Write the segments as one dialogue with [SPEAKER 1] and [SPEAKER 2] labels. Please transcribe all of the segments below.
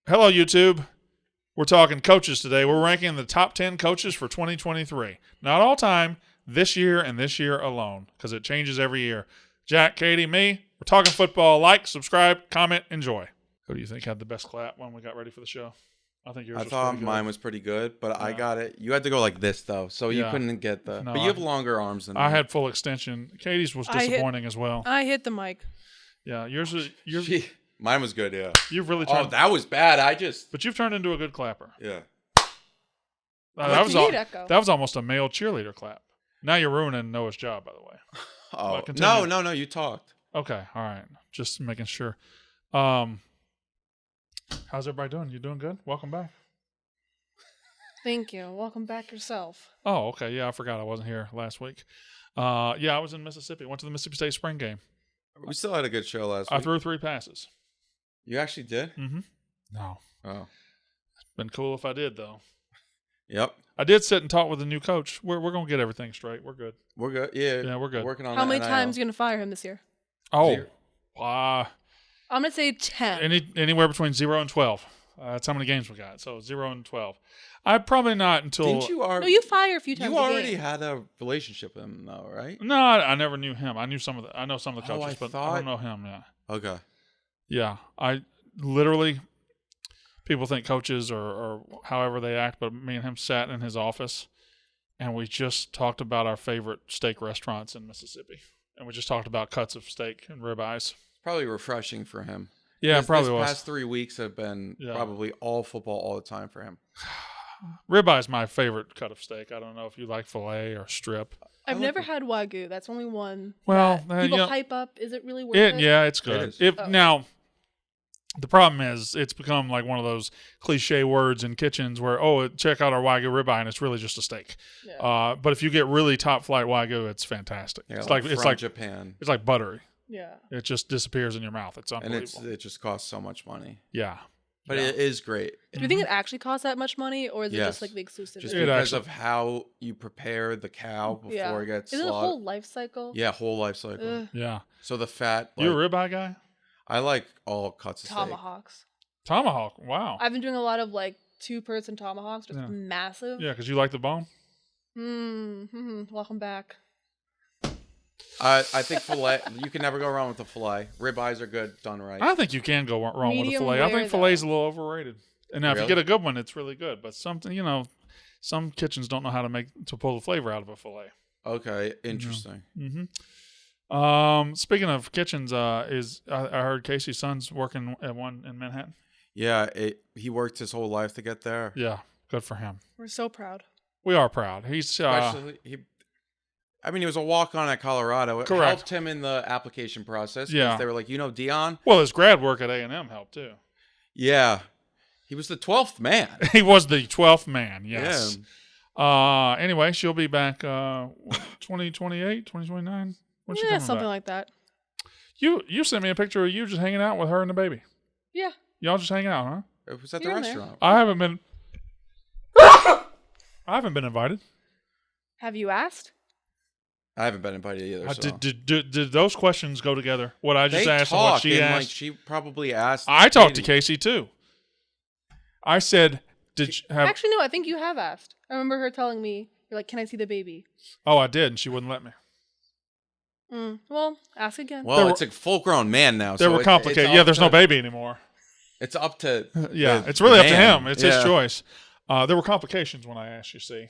[SPEAKER 1] Hello, YouTube. We're talking coaches today. We're ranking the top 10 coaches for 2023. Not all time, this year and this year alone, because it changes every year. Jack, Katie, me, we're talking football. Like, subscribe, comment, enjoy. Who do you think had the best clap when we got ready for the show? I think yours was
[SPEAKER 2] thought
[SPEAKER 1] pretty good.
[SPEAKER 2] mine was pretty good, but
[SPEAKER 1] Yeah.
[SPEAKER 2] I got it. You had to go like this, though, so you couldn't get the...
[SPEAKER 1] No,
[SPEAKER 2] but you have longer arms than me.
[SPEAKER 1] I had full extension. Katie's was disappointing as well.
[SPEAKER 3] I hit the mic.
[SPEAKER 1] Yeah, yours was...
[SPEAKER 2] Mine was good, yeah.
[SPEAKER 1] You've really turned...
[SPEAKER 2] Oh, that was bad.
[SPEAKER 1] But you've turned into a good clapper.
[SPEAKER 2] Yeah.
[SPEAKER 1] That was almost a male cheerleader clap. Now you're ruining Noah's job, by the way.
[SPEAKER 2] Oh, no, you talked.
[SPEAKER 1] Okay, all right. Just making sure. How's everybody doing? You doing good? Welcome back.
[SPEAKER 3] Thank you. Welcome back yourself.
[SPEAKER 1] Oh, okay. Yeah, I forgot I wasn't here last week. Yeah, I was in Mississippi. Went to the Mississippi State spring game.
[SPEAKER 2] We still had a good show last week.
[SPEAKER 1] I threw 3 passes.
[SPEAKER 2] You actually did?
[SPEAKER 1] Mm-hmm. No.
[SPEAKER 2] Oh.
[SPEAKER 1] Been cool if I did, though.
[SPEAKER 2] Yep.
[SPEAKER 1] I did sit and talk with the new coach. We're going to get everything straight. We're good.
[SPEAKER 2] We're good. Yeah,
[SPEAKER 1] we're good.
[SPEAKER 2] Working on
[SPEAKER 3] How
[SPEAKER 2] that
[SPEAKER 3] many
[SPEAKER 2] NIL.
[SPEAKER 3] times are you going to fire him this year?
[SPEAKER 1] Oh.
[SPEAKER 2] 0.
[SPEAKER 3] I'm going to say 10.
[SPEAKER 1] Anywhere between 0 and 12. That's how many games we got. So 0 and 12. I probably not until...
[SPEAKER 2] Didn't you
[SPEAKER 3] No, you fire a few times
[SPEAKER 2] You
[SPEAKER 3] a
[SPEAKER 2] already
[SPEAKER 3] game.
[SPEAKER 2] had a relationship with him, though, right?
[SPEAKER 1] No, I never knew him. I know some of the coaches, but I don't know him yet.
[SPEAKER 2] Okay.
[SPEAKER 1] Yeah, I literally, people think coaches or however they act, but me and him sat in his office, and we just talked about our favorite steak restaurants in Mississippi, and we just talked about cuts of steak and ribeyes.
[SPEAKER 2] Probably refreshing for him.
[SPEAKER 1] Yeah, it probably
[SPEAKER 2] was.
[SPEAKER 1] was.
[SPEAKER 2] The past 3 weeks have been probably all football all the time for him.
[SPEAKER 1] Ribeye is my favorite cut of steak. I don't know if you like filet or strip.
[SPEAKER 3] I've never had Wagyu. That's only one.
[SPEAKER 1] Well,
[SPEAKER 3] people hype up. Is it really worth it?
[SPEAKER 1] Yeah, it's good. Now, the problem is it's become like one of those cliche words in kitchens where, check out our Wagyu ribeye, and it's really just a steak. Yeah. But if you get really top flight Wagyu, it's fantastic.
[SPEAKER 2] Yeah,
[SPEAKER 1] it's like
[SPEAKER 2] Japan.
[SPEAKER 1] It's like buttery.
[SPEAKER 3] Yeah.
[SPEAKER 1] It just disappears in your mouth. It's unbelievable.
[SPEAKER 2] And it just costs so much money.
[SPEAKER 1] Yeah.
[SPEAKER 2] But it is great.
[SPEAKER 3] Do you think it actually costs that much money, or is it just like the exclusive?
[SPEAKER 2] Just because of how you prepare the cow before it gets slaughtered.
[SPEAKER 3] Is it a whole life cycle?
[SPEAKER 2] Yeah, whole life cycle.
[SPEAKER 1] Yeah.
[SPEAKER 2] So the fat.
[SPEAKER 1] You a ribeye guy?
[SPEAKER 2] I like all cuts of
[SPEAKER 3] Tomahawks.
[SPEAKER 1] Tomahawk. Wow.
[SPEAKER 3] I've been doing a lot of like 2-person tomahawks, just massive.
[SPEAKER 1] Yeah, because you like the bone.
[SPEAKER 3] Welcome back.
[SPEAKER 2] I think filet. You can never go wrong with the filet. Ribeyes are good done right.
[SPEAKER 1] I think you can go wrong with a
[SPEAKER 3] Medium
[SPEAKER 1] filet. I think
[SPEAKER 3] rare,
[SPEAKER 1] filet's a little overrated. And now if you
[SPEAKER 2] Really?
[SPEAKER 1] get a good one, it's really good. But some kitchens don't know how to pull the flavor out of a filet.
[SPEAKER 2] Okay, interesting.
[SPEAKER 1] Mm-hmm. Speaking of kitchens, I heard Casey's son's working at one in Manhattan.
[SPEAKER 2] Yeah, he worked his whole life to get there.
[SPEAKER 1] Yeah, good for him.
[SPEAKER 3] We're so proud.
[SPEAKER 1] We are proud. He's
[SPEAKER 2] Especially he was a walk-on at Colorado. It
[SPEAKER 1] Correct.
[SPEAKER 2] helped him in the application process.
[SPEAKER 1] Yeah.
[SPEAKER 2] They were like, Dion?
[SPEAKER 1] Well, his grad work at A&M helped too.
[SPEAKER 2] Yeah. He was the 12th man.
[SPEAKER 1] He was the 12th man, yes.
[SPEAKER 2] Yeah.
[SPEAKER 1] Anyway, she'll be back 2028, 2029. When's she coming
[SPEAKER 3] something
[SPEAKER 1] back?
[SPEAKER 3] like that.
[SPEAKER 1] You sent me a picture of you just hanging out with her and the baby.
[SPEAKER 3] Yeah.
[SPEAKER 1] Y'all just hanging out, huh?
[SPEAKER 2] It was at the
[SPEAKER 3] Here and there.
[SPEAKER 2] restaurant.
[SPEAKER 1] I haven't been invited.
[SPEAKER 3] Have you asked?
[SPEAKER 2] I haven't been invited either. So.
[SPEAKER 1] Did those questions go together? What I just
[SPEAKER 2] They
[SPEAKER 1] asked and what
[SPEAKER 2] talk,
[SPEAKER 1] she
[SPEAKER 2] and,
[SPEAKER 1] asked?
[SPEAKER 2] like, she probably asked.
[SPEAKER 1] I talked to Casey too. I said, "Did you have?"
[SPEAKER 3] Actually, no. I think you have asked. I remember her telling me, "You're like, can I see the baby?"
[SPEAKER 1] Oh, I did, and she wouldn't let me.
[SPEAKER 3] Well, ask again.
[SPEAKER 2] Well, it's a full-grown man now.
[SPEAKER 1] They were complicated. Yeah, there's no baby anymore.
[SPEAKER 2] It's up to
[SPEAKER 1] it's really up to
[SPEAKER 2] man.
[SPEAKER 1] him. It's his choice. There were complications when I asked. You see.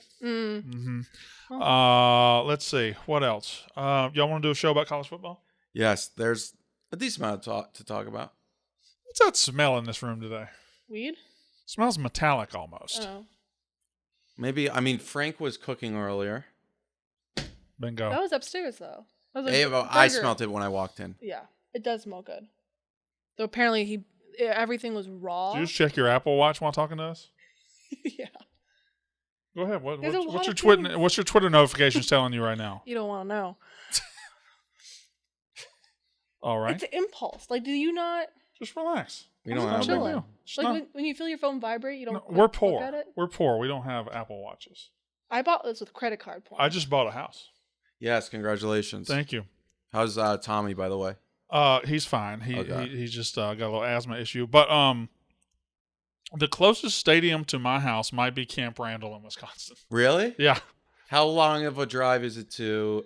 [SPEAKER 1] Let's see what else. Y'all want to do a show about college football?
[SPEAKER 2] Yes, there's a decent amount to talk about.
[SPEAKER 1] What's that smell in this room today?
[SPEAKER 3] Weed?
[SPEAKER 1] Smells metallic almost.
[SPEAKER 3] Oh.
[SPEAKER 2] Maybe Frank was cooking earlier.
[SPEAKER 1] Bingo.
[SPEAKER 3] That was upstairs though. That was
[SPEAKER 2] I smelled it when I walked in.
[SPEAKER 3] Yeah, it does smell good. Though apparently everything was raw.
[SPEAKER 1] Did you just check your Apple Watch while talking to us?
[SPEAKER 3] Yeah.
[SPEAKER 1] Go ahead. What's your
[SPEAKER 3] There's
[SPEAKER 1] Twitter notifications telling you right now?
[SPEAKER 3] You don't want to know.
[SPEAKER 1] All right.
[SPEAKER 3] It's an impulse. Like, do you not?
[SPEAKER 1] Just relax.
[SPEAKER 2] We don't
[SPEAKER 3] I'm
[SPEAKER 2] have
[SPEAKER 3] chilling.
[SPEAKER 2] one.
[SPEAKER 3] Like when you feel your phone vibrate, you don't.
[SPEAKER 1] We're poor.
[SPEAKER 3] Look at it?
[SPEAKER 1] We're poor. We don't have Apple Watches.
[SPEAKER 3] I bought this with credit card points.
[SPEAKER 1] I just bought a house.
[SPEAKER 2] Yes, congratulations.
[SPEAKER 1] Thank you.
[SPEAKER 2] How's Tommy, by the way?
[SPEAKER 1] He's fine. He's just got a little asthma issue. But The closest stadium to my house might be Camp Randall in Wisconsin.
[SPEAKER 2] Really?
[SPEAKER 1] Yeah.
[SPEAKER 2] How long of a drive is it to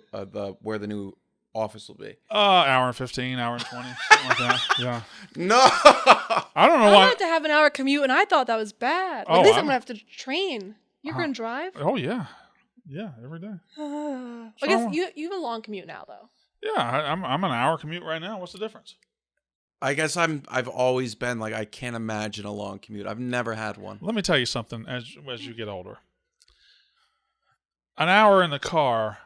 [SPEAKER 2] where the new office will be?
[SPEAKER 1] Hour and 15, hour and 20, something like that. Yeah.
[SPEAKER 2] No.
[SPEAKER 1] I don't know
[SPEAKER 3] I'm
[SPEAKER 1] why.
[SPEAKER 3] about to have an hour commute, and I thought that was bad.
[SPEAKER 1] Oh,
[SPEAKER 3] At least I'm
[SPEAKER 1] I'm-
[SPEAKER 3] gonna have to train. You're gonna drive?
[SPEAKER 1] Oh, yeah. Yeah, every day.
[SPEAKER 3] I
[SPEAKER 1] So-
[SPEAKER 3] guess you have a long commute now, though.
[SPEAKER 1] Yeah, I'm an hour commute right now. What's the difference?
[SPEAKER 2] I guess I've always been like, I can't imagine a long commute. I've never had one.
[SPEAKER 1] Let me tell you something as you get older. An hour in the car,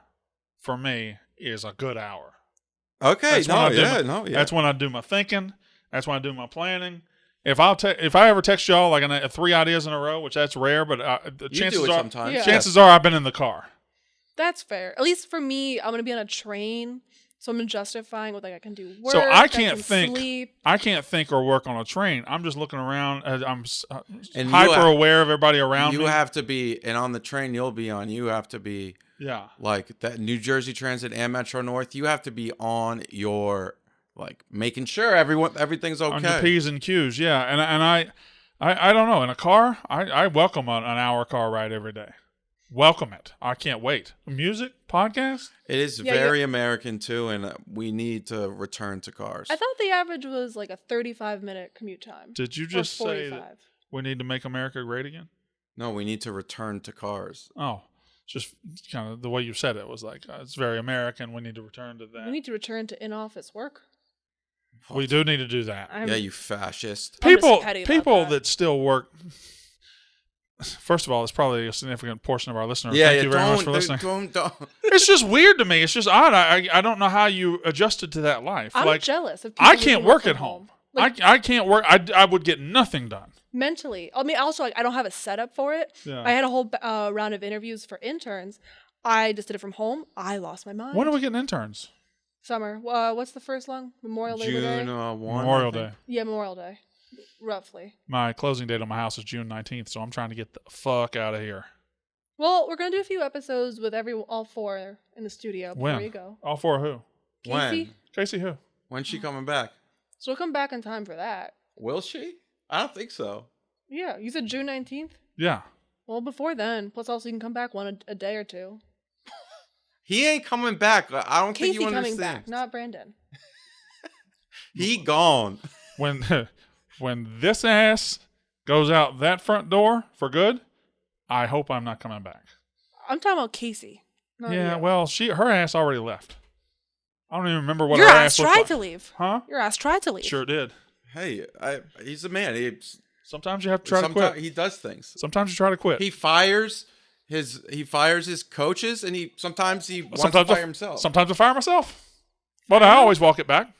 [SPEAKER 1] for me, is a good hour.
[SPEAKER 2] Okay.
[SPEAKER 1] That's when I do
[SPEAKER 2] Yeah.
[SPEAKER 1] That's when I do my thinking. That's when I do my planning. If I ever text y'all like 3 ideas in a row, which that's rare, but the
[SPEAKER 2] You
[SPEAKER 1] chances
[SPEAKER 2] do it
[SPEAKER 1] are
[SPEAKER 2] sometimes.
[SPEAKER 3] Yeah.
[SPEAKER 1] chances are I've been in the car.
[SPEAKER 3] That's fair. At least for me, I'm gonna be on a train, so I'm justifying with like I can do work.
[SPEAKER 1] So I
[SPEAKER 3] can
[SPEAKER 1] can't think.
[SPEAKER 3] sleep.
[SPEAKER 1] I can't think or work on a train. I'm just looking around. I'm
[SPEAKER 2] And
[SPEAKER 1] hyper aware of everybody around
[SPEAKER 2] You
[SPEAKER 1] me.
[SPEAKER 2] have to be, and on the train you'll be on, you have to be
[SPEAKER 1] Yeah.
[SPEAKER 2] like that New Jersey Transit and Metro North. You have to be on your, like, making sure everything's okay.
[SPEAKER 1] On your P's and Q's, yeah. And I don't know. In a car, I welcome an hour car ride every day. Welcome it. I can't wait. Music, podcast.
[SPEAKER 2] It is
[SPEAKER 3] Yeah,
[SPEAKER 2] very American too, and we need to return to cars.
[SPEAKER 3] I thought the average was like a 35-minute commute time.
[SPEAKER 1] Did you
[SPEAKER 3] Or
[SPEAKER 1] just say
[SPEAKER 3] 45.
[SPEAKER 1] that we need to make America great again?
[SPEAKER 2] No, we need to return to cars.
[SPEAKER 1] Oh, just kind of the way you said it was like it's very American. We need to return to that.
[SPEAKER 3] We need to return to in-office work.
[SPEAKER 1] We do need to do that.
[SPEAKER 2] Yeah, you fascist.
[SPEAKER 3] I'm just
[SPEAKER 1] People
[SPEAKER 3] petty about
[SPEAKER 1] people
[SPEAKER 3] that.
[SPEAKER 1] still work. First of all, it's probably a significant portion of our listeners.
[SPEAKER 2] Yeah,
[SPEAKER 1] Thank you very much for listening.
[SPEAKER 2] Don't.
[SPEAKER 1] It's just weird to me. It's just odd. I don't know how you adjusted to that life.
[SPEAKER 3] I'm
[SPEAKER 1] like
[SPEAKER 3] jealous of people
[SPEAKER 1] I
[SPEAKER 3] who
[SPEAKER 1] can't
[SPEAKER 3] can
[SPEAKER 1] work
[SPEAKER 3] from
[SPEAKER 1] at home.
[SPEAKER 3] Like,
[SPEAKER 1] I can't work. I would get nothing done.
[SPEAKER 3] mentally. I mean, also, like, I don't have a setup for it.
[SPEAKER 1] Yeah.
[SPEAKER 3] I had a whole round of interviews for interns. I just did it from home. I lost my mind.
[SPEAKER 1] When are we getting interns?
[SPEAKER 3] Summer. What's the first long? Memorial Labor Day?
[SPEAKER 2] June 1.
[SPEAKER 1] Memorial
[SPEAKER 2] I think.
[SPEAKER 1] Day.
[SPEAKER 3] Yeah, Memorial Day. Roughly.
[SPEAKER 1] My closing date on my house is June 19th, so I'm trying to get the fuck out of here.
[SPEAKER 3] Well, we're gonna do a few episodes with all four in the studio before
[SPEAKER 1] When?
[SPEAKER 3] you go.
[SPEAKER 1] All four who?
[SPEAKER 3] Casey,
[SPEAKER 2] When?
[SPEAKER 1] Casey who?
[SPEAKER 2] When's she coming back?
[SPEAKER 3] so we'll come back in time for that.
[SPEAKER 2] Will she? I don't think so.
[SPEAKER 3] Yeah, you said June 19th.
[SPEAKER 1] Yeah.
[SPEAKER 3] Well, before then. Plus, also you can come back a day or two.
[SPEAKER 2] He ain't coming back. I don't
[SPEAKER 3] Casey
[SPEAKER 2] think you
[SPEAKER 3] coming
[SPEAKER 2] understand.
[SPEAKER 3] back, not Brandon.
[SPEAKER 2] He gone.
[SPEAKER 1] When this ass goes out that front door for good, I hope I'm not coming back.
[SPEAKER 3] I'm talking about Casey. Not
[SPEAKER 1] Yeah,
[SPEAKER 3] you.
[SPEAKER 1] well, her ass already left. I don't even remember what
[SPEAKER 3] Your
[SPEAKER 1] her
[SPEAKER 3] ass
[SPEAKER 1] ass looked
[SPEAKER 3] tried
[SPEAKER 1] like.
[SPEAKER 3] to leave.
[SPEAKER 1] Huh?
[SPEAKER 3] Your ass tried to leave.
[SPEAKER 1] Sure did.
[SPEAKER 2] Hey, he's a man.
[SPEAKER 1] Sometimes you have to try to quit.
[SPEAKER 2] He does things.
[SPEAKER 1] Sometimes you try to quit.
[SPEAKER 2] He fires his coaches, and sometimes he wants to fire himself.
[SPEAKER 1] Sometimes I fire myself. But I always walk it back.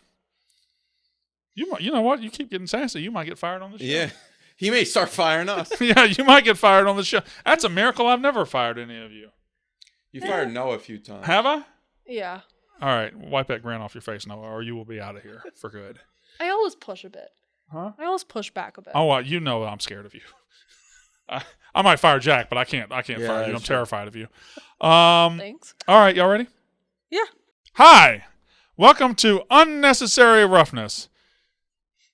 [SPEAKER 1] You know what? You keep getting sassy. You might get fired on the show.
[SPEAKER 2] Yeah, he may start firing us.
[SPEAKER 1] Yeah, you might get fired on the show. That's a miracle I've never fired any of you.
[SPEAKER 2] You fired Noah a few times.
[SPEAKER 1] Have I?
[SPEAKER 3] Yeah.
[SPEAKER 1] All right, wipe that grin off your face, Noah, or you will be out of here for good.
[SPEAKER 3] I always push a bit.
[SPEAKER 1] Huh?
[SPEAKER 3] I always push back a bit.
[SPEAKER 1] Oh, you know I'm scared of you. I might fire Jack, but I can't fire you. I'm
[SPEAKER 2] that's
[SPEAKER 1] terrified of you.
[SPEAKER 3] Thanks.
[SPEAKER 1] All right, y'all ready?
[SPEAKER 3] Yeah.
[SPEAKER 1] Hi, welcome to Unnecessary Roughness.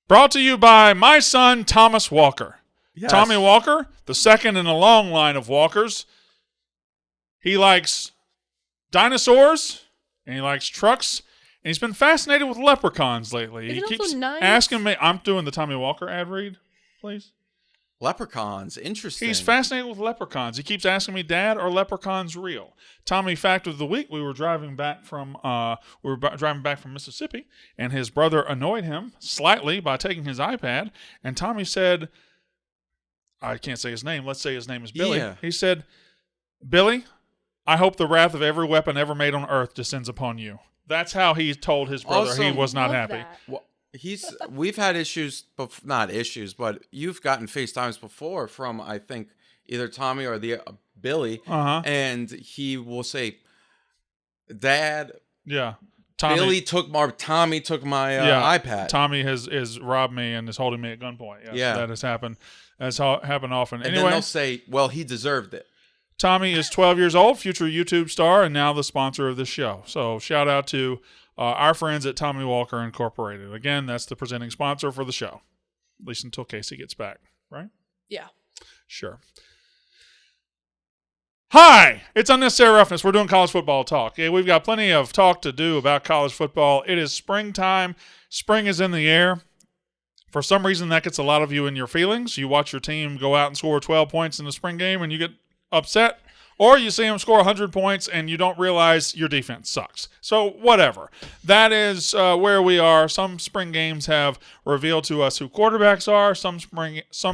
[SPEAKER 1] Brought to you by my son, Thomas Walker.
[SPEAKER 2] Yes.
[SPEAKER 1] Tommy Walker, the second in a long line of walkers. He likes dinosaurs, and he likes trucks, and he's been fascinated with leprechauns lately.
[SPEAKER 3] Is
[SPEAKER 1] He
[SPEAKER 3] it also
[SPEAKER 1] keeps
[SPEAKER 3] nice?
[SPEAKER 1] asking me, I'm doing the Tommy Walker ad read, please.
[SPEAKER 2] Leprechauns, interesting.
[SPEAKER 1] He's fascinated with leprechauns. He keeps asking me, Dad, are leprechauns real? Tommy fact of the week: we were driving back from Mississippi, and his brother annoyed him slightly by taking his iPad. And Tommy said, "I can't say his name. Let's say his name is Billy."
[SPEAKER 2] Yeah.
[SPEAKER 1] He said, "Billy, I hope the wrath of every weapon ever made on earth descends upon you." That's how he told his brother he
[SPEAKER 2] Awesome.
[SPEAKER 1] was not
[SPEAKER 3] Love
[SPEAKER 1] happy.
[SPEAKER 3] that.
[SPEAKER 2] Well, we've had issues, not issues, but you've gotten FaceTimes before from, I think, either Tommy or the Billy,
[SPEAKER 1] Uh-huh.
[SPEAKER 2] and he will say, "Dad,
[SPEAKER 1] Yeah. Tommy
[SPEAKER 2] Tommy took my
[SPEAKER 1] Yeah,
[SPEAKER 2] iPad."
[SPEAKER 1] Tommy has robbed me and is holding me at gunpoint. Yes,
[SPEAKER 2] Yeah.
[SPEAKER 1] that has happened. That's happened often.
[SPEAKER 2] and then
[SPEAKER 1] Anyway,
[SPEAKER 2] they'll say, "Well, he deserved it."
[SPEAKER 1] Tommy is 12 years old, future YouTube star, and now the sponsor of this show. So shout out to our friends at Tommy Walker Incorporated. Again, that's the presenting sponsor for the show, at least until Casey gets back. Right?
[SPEAKER 3] Yeah.
[SPEAKER 1] Sure. Hi, it's Unnecessary Roughness. We're doing college football talk. Yeah, we've got plenty of talk to do about college football. It is springtime. Spring is in the air. For some reason, that gets a lot of you in your feelings. You watch your team go out and score 12 points in the spring game and you get upset. Or you see them score 100 points and you don't realize your defense sucks. So whatever. That is where we are. Some spring games have revealed to us who quarterbacks are. Some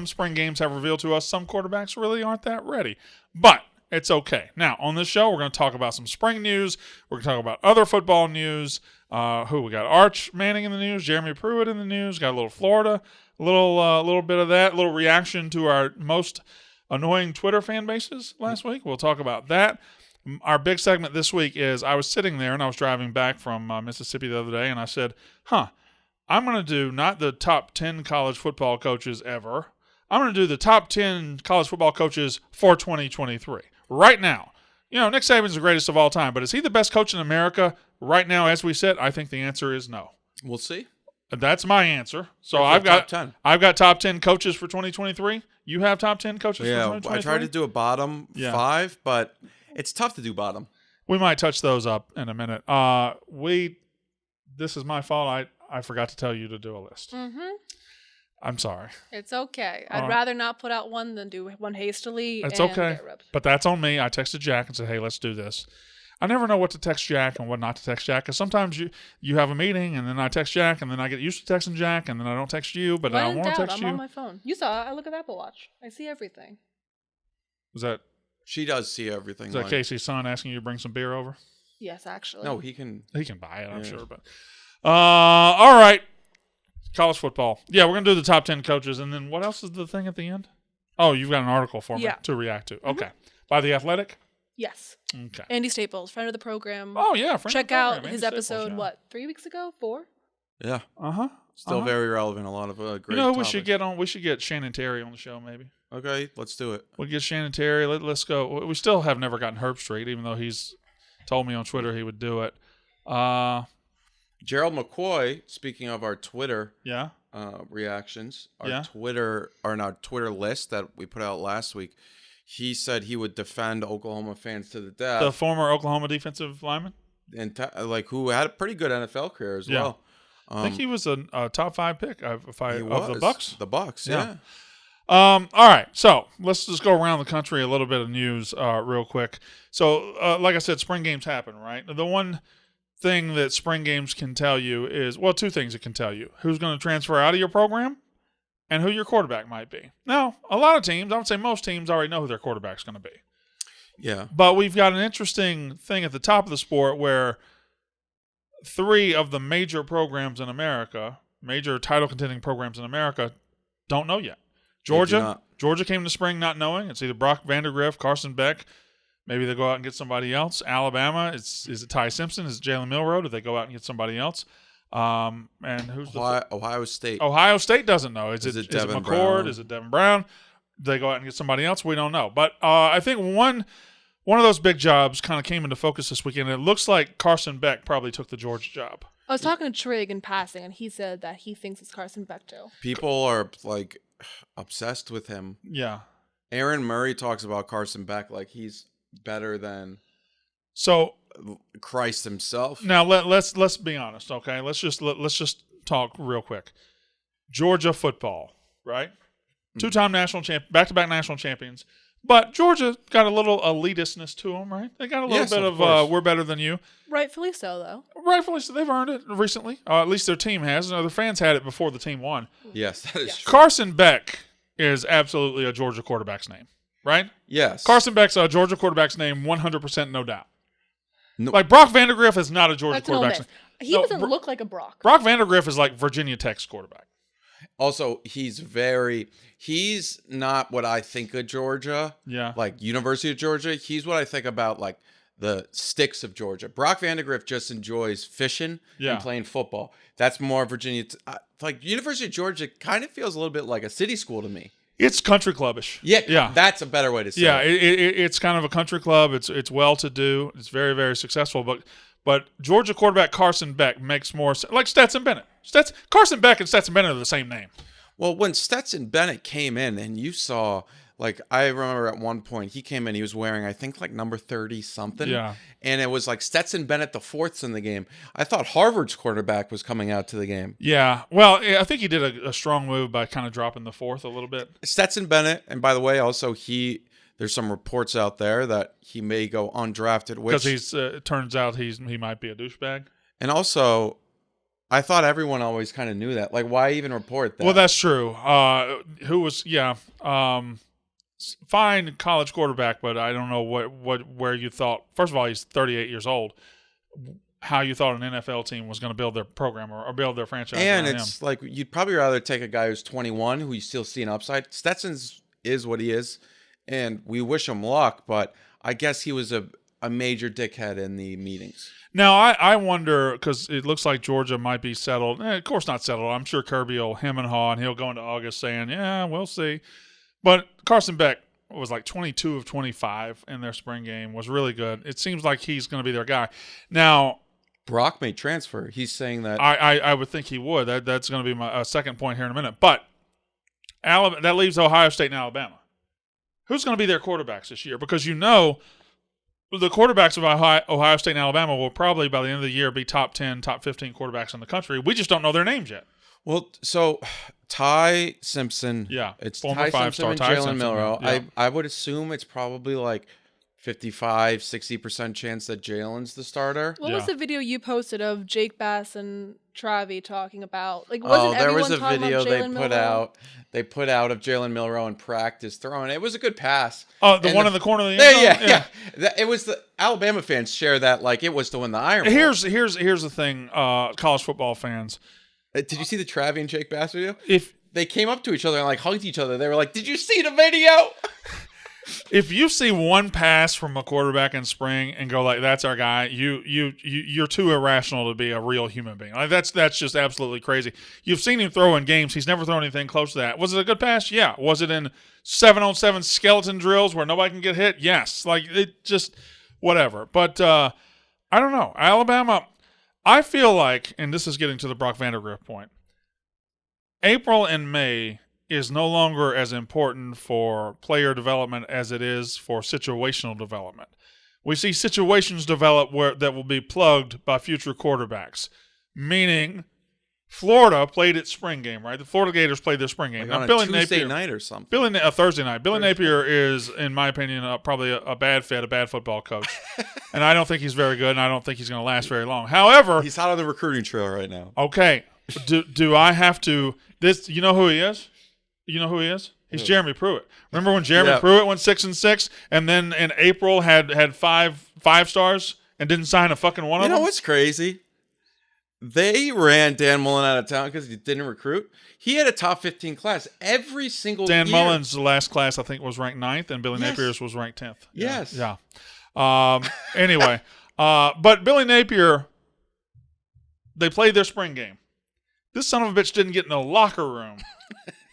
[SPEAKER 1] spring games have revealed to us some quarterbacks really aren't that ready. But it's okay. Now, on this show, we're going to talk about some spring news. We're going to talk about other football news. We got Arch Manning in the news, Jeremy Pruitt in the news, got a little Florida, a little bit of that, a little reaction to our most annoying Twitter fan bases last week. We'll talk about that. Our big segment this week is I was sitting there and I was driving back from Mississippi the other day and I said, I'm going to do not the top 10 college football coaches ever. I'm going to do the top 10 college football coaches for 2023. Right now. You know, Nick Saban's the greatest of all time, but is he the best coach in America right now as we sit? I think the answer is no.
[SPEAKER 2] We'll see.
[SPEAKER 1] That's my answer. So
[SPEAKER 2] I've got top 10.
[SPEAKER 1] I've got top 10 coaches for 2023. You have top 10 coaches for 2023?
[SPEAKER 2] I tried to do a bottom 5, but it's tough to do bottom.
[SPEAKER 1] We might touch those up in a minute. This is my fault. I forgot to tell you to do a list.
[SPEAKER 3] Mm-hmm.
[SPEAKER 1] I'm sorry.
[SPEAKER 3] It's okay. I'd rather not put out one than do one hastily.
[SPEAKER 1] It's
[SPEAKER 3] and
[SPEAKER 1] okay.
[SPEAKER 3] Get ripped.
[SPEAKER 1] But that's on me. I texted Jack and said, hey, let's do this. I never know what to text Jack and what not to text Jack because sometimes you have a meeting and then I text Jack and then I get used to texting Jack and then I don't text you, but I want to text you.
[SPEAKER 3] I'm on my phone. You saw I look at the Apple Watch. I see everything.
[SPEAKER 1] Was that?
[SPEAKER 2] She does see everything.
[SPEAKER 1] Is that Casey's son asking you to bring some beer over?
[SPEAKER 3] Yes, actually.
[SPEAKER 2] No, he can.
[SPEAKER 1] He can buy it, I'm sure. But all right. College football. Yeah, we're going to do the top 10 coaches. And then what else is the thing at the end? Oh, you've got an article for me to react to. Okay. By The Athletic?
[SPEAKER 3] Yes.
[SPEAKER 1] Okay.
[SPEAKER 3] Andy Staples, friend of the program.
[SPEAKER 1] Oh, yeah.
[SPEAKER 3] Check out his episode, 3 weeks ago? 4?
[SPEAKER 2] Yeah.
[SPEAKER 1] Uh-huh.
[SPEAKER 2] Still very relevant. A lot of great
[SPEAKER 1] You know who
[SPEAKER 2] topics.
[SPEAKER 1] we should get on? We should get Shannon Terry on the show, maybe.
[SPEAKER 2] Okay, let's do it.
[SPEAKER 1] We'll get Shannon Terry. Let's go. We still have never gotten Herb Street, even though he's told me on Twitter he would do it.
[SPEAKER 2] Gerald McCoy, speaking of our Twitter reactions, our Twitter list that we put out last week, he said he would defend Oklahoma fans to the death.
[SPEAKER 1] The former Oklahoma defensive lineman?
[SPEAKER 2] And who had a pretty good NFL career as well.
[SPEAKER 1] I think he was a top 5 pick of the Bucs.
[SPEAKER 2] The Bucs, yeah.
[SPEAKER 1] All right, so let's just go around the country, a little bit of news real quick. So, like I said, spring games happen, right? The one thing that spring games can tell you is, well, 2 things it can tell you. Who's going to transfer out of your program and who your quarterback might be. Now, a lot of teams, I would say most teams already know who their quarterback's going to be.
[SPEAKER 2] Yeah.
[SPEAKER 1] But we've got an interesting thing at the top of the sport where 3 of the major programs in America, major title contending programs in America, don't know yet. Georgia came to spring not knowing. It's either Brock Vandagriff, Carson Beck. Maybe they go out and get somebody else. Alabama, is it Ty Simpson? Is it Jalen Milroe? Do they go out and get somebody else? And who's
[SPEAKER 2] Ohio State?
[SPEAKER 1] Ohio State doesn't know. Is it
[SPEAKER 2] Devin
[SPEAKER 1] McCord?
[SPEAKER 2] Brown?
[SPEAKER 1] Is it Devin Brown? Do they go out and get somebody else? We don't know. But I think one of those big jobs kind of came into focus this weekend. It looks like Carson Beck probably took the Georgia job.
[SPEAKER 3] I was talking to Trigg in passing, and he said that he thinks it's Carson Beck too.
[SPEAKER 2] People are obsessed with him.
[SPEAKER 1] Yeah.
[SPEAKER 2] Aaron Murray talks about Carson Beck like he's better than Christ himself.
[SPEAKER 1] Now let's be honest, okay? Let's just talk real quick. Georgia football, right? 2-time national back-to-back national champions. But Georgia got a little elitistness to them, right? They got a little bit of we're better than you.
[SPEAKER 3] Rightfully so, though.
[SPEAKER 1] Rightfully so. They've earned it recently. At least their team has. Their fans had it before the team won.
[SPEAKER 2] Yes, that is true.
[SPEAKER 1] Carson Beck is absolutely a Georgia quarterback's name, right?
[SPEAKER 2] Yes.
[SPEAKER 1] Carson Beck's a Georgia quarterback's name, 100% no doubt.
[SPEAKER 2] No.
[SPEAKER 1] Like Brock Vandagriff is not a Georgia quarterback's name.
[SPEAKER 3] He doesn't look like a Brock.
[SPEAKER 1] Brock Vandagriff is like Virginia Tech's quarterback.
[SPEAKER 2] Also, he's not what I think of Georgia.
[SPEAKER 1] Yeah.
[SPEAKER 2] Like University of Georgia. He's what I think about like the sticks of Georgia. Brock Vandagriff just enjoys fishing and playing football. That's more Virginia. Like University of Georgia kind of feels a little bit like a city school to me.
[SPEAKER 1] It's country clubbish.
[SPEAKER 2] Yeah. That's a better way to say it.
[SPEAKER 1] It's kind of a country club. It's well-to-do. It's very, very successful. But Georgia quarterback Carson Beck makes more sense. Like Stetson Bennett. Carson Beck and Stetson Bennett are the same name.
[SPEAKER 2] Well, when Stetson Bennett came in and you saw, like, I remember at one point he came in, he was wearing, I think, like number 30 something.
[SPEAKER 1] Yeah.
[SPEAKER 2] And it was like Stetson Bennett, the fourth's in the game. I thought Harvard's quarterback was coming out to the game.
[SPEAKER 1] Yeah. Well, I think he did a strong move by kind of dropping the fourth a little bit.
[SPEAKER 2] Stetson Bennett, and by the way, also there's some reports out there that he may go undrafted.
[SPEAKER 1] Because it turns out he might be a douchebag. And
[SPEAKER 2] also, I thought everyone always kind of knew that. Like, why even report that?
[SPEAKER 1] Well, that's true. Fine college quarterback, but I don't know where you thought. First of all, he's 38 years old. How you thought an NFL team was going to build their program or build their franchise?
[SPEAKER 2] And it's like you'd probably rather take a guy who's 21 who you still see an upside. Stetson's is what he is, and we wish him luck. But I guess he was a major dickhead in the meetings.
[SPEAKER 1] Now, I wonder, because it looks like Georgia might be settled. Of course not settled. I'm sure Kirby will hem and haw, and he'll go into August saying, yeah, we'll see. But Carson Beck was like 22 of 25 in their spring game, was really good. It seems like he's going to be their guy. Now,
[SPEAKER 2] Brock may transfer. He's saying that.
[SPEAKER 1] I would think he would. That's going to be my second point here in a minute. But that leaves Ohio State and Alabama. Who's going to be their quarterbacks this year? Because the quarterbacks of Ohio State and Alabama will probably, by the end of the year, be top 10, top 15 quarterbacks in the country. We just don't know their names yet.
[SPEAKER 2] Well, so Ty Simpson.
[SPEAKER 1] Yeah.
[SPEAKER 2] It's
[SPEAKER 1] former
[SPEAKER 2] Ty Simpson and Jalen Milroe.
[SPEAKER 1] Yeah.
[SPEAKER 2] I would assume it's probably like 55, 60% chance that Jalen's the starter.
[SPEAKER 3] What was the video you posted of Jake Bass and Travi talking about? Like, wasn't
[SPEAKER 2] there was
[SPEAKER 3] everyone
[SPEAKER 2] a
[SPEAKER 3] talking
[SPEAKER 2] video
[SPEAKER 3] about
[SPEAKER 2] they
[SPEAKER 3] Jalen
[SPEAKER 2] put
[SPEAKER 3] Milroe?
[SPEAKER 2] out. They put out of Jalen Milroe in practice throwing. It was a good pass.
[SPEAKER 1] Oh, the one in the corner of the end zone?
[SPEAKER 2] Yeah. It was the Alabama fans share that like it was to win the Iron Bowl.
[SPEAKER 1] Here's the thing, college football fans.
[SPEAKER 2] Did you see the Travi and Jake Bass video?
[SPEAKER 1] If
[SPEAKER 2] they came up to each other and like hugged each other, they were like, "Did you see the video?"
[SPEAKER 1] If you see one pass from a quarterback in spring and go like, "That's our guy," you're too irrational to be a real human being. Like that's just absolutely crazy. You've seen him throw in games; he's never thrown anything close to that. Was it a good pass? Yeah. Was it in 7-on-7 skeleton drills where nobody can get hit? Yes. Like it just whatever. But I don't know. Alabama. I feel like, and this is getting to the Brock Vandagriff point. April and May is no longer as important for player development as it is for situational development. We see situations develop that will be plugged by future quarterbacks, meaning Florida played its spring game, right? The Florida Gators played their spring game.
[SPEAKER 2] Like on a Tuesday night or something.
[SPEAKER 1] Thursday night. Billy Napier is, in my opinion, probably a bad fit, a bad football coach. And I don't think he's very good, and I don't think he's going to last very long. However,
[SPEAKER 2] he's hot on the recruiting trail right now.
[SPEAKER 1] Okay. Do I have to – you know who he is? You know who he is? He's Jeremy Pruitt. Remember when Jeremy Pruitt went 6-6 and then in April had five stars and didn't sign a fucking one of them?
[SPEAKER 2] You know what's crazy? They ran Dan Mullen out of town because he didn't recruit. He had a top 15 class every single year.
[SPEAKER 1] Dan Mullen's last class, I think, was ranked 9th, and Billy Napier's was ranked 10th.
[SPEAKER 2] Yes.
[SPEAKER 1] Yeah. Anyway, but Billy Napier, they played their spring game. This son of a bitch didn't get in the locker room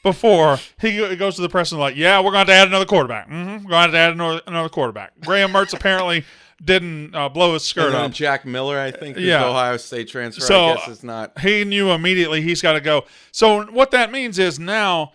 [SPEAKER 1] before he goes to the press and like, yeah, we're going to have to add another quarterback. We're going to have to add another quarterback. Graham Mertz apparently didn't blow his skirt
[SPEAKER 2] and then
[SPEAKER 1] up.
[SPEAKER 2] Jack Miller, I think, who's the Ohio State transfer,
[SPEAKER 1] so,
[SPEAKER 2] I guess is not.
[SPEAKER 1] He knew immediately he's got to go. So what that means is now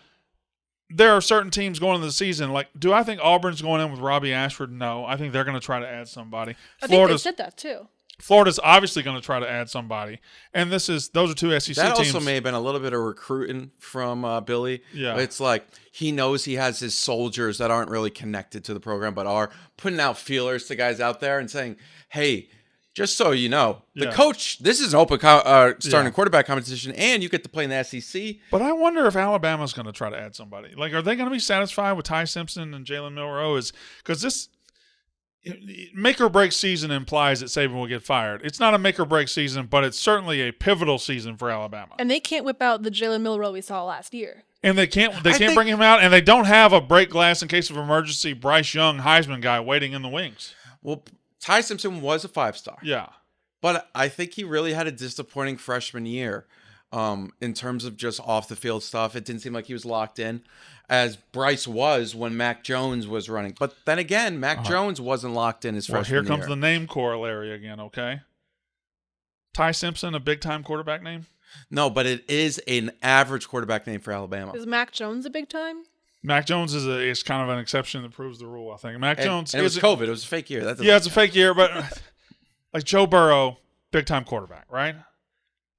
[SPEAKER 1] there are certain teams going into the season. Like, do I think Auburn's going in with Robbie Ashford? No. I think they're going to try to add somebody.
[SPEAKER 3] I think they said that too.
[SPEAKER 1] Florida's obviously going to try to add somebody. And those are two SEC teams.
[SPEAKER 2] That also may have been a little bit of recruiting from Billy.
[SPEAKER 1] Yeah.
[SPEAKER 2] It's like he knows he has his soldiers that aren't really connected to the program but are putting out feelers to guys out there and saying, hey, just so you know, the coach, this is an open starting quarterback competition, and you get to play in the SEC.
[SPEAKER 1] But I wonder if Alabama's going to try to add somebody. Like, are they going to be satisfied with Ty Simpson and Jalen Milroe? Because this make or break season implies that Saban will get fired. It's not a make or break season, but it's certainly a pivotal season for Alabama.
[SPEAKER 3] And they can't whip out the Jalen Milroe we saw last year.
[SPEAKER 1] And they can't bring him out, and they don't have a break glass in case of emergency Bryce Young Heisman guy waiting in the wings.
[SPEAKER 2] Well, Ty Simpson was a 5-star.
[SPEAKER 1] Yeah.
[SPEAKER 2] But I think he really had a disappointing freshman year in terms of just off the field stuff. It didn't seem like he was locked in as Bryce was when Mac Jones was running. But then again, Mac Jones wasn't locked in his freshman year.
[SPEAKER 1] Here comes the name corollary again, okay? Ty Simpson, a big-time quarterback name?
[SPEAKER 2] No, but it is an average quarterback name for Alabama.
[SPEAKER 3] Is Mac Jones a big time?
[SPEAKER 1] Mac Jones is kind of an exception that proves the rule, I think. Mac Jones.
[SPEAKER 2] And it was COVID. It was a fake year.
[SPEAKER 1] Yeah, it's a fake year, but like Joe Burrow, big time quarterback, right?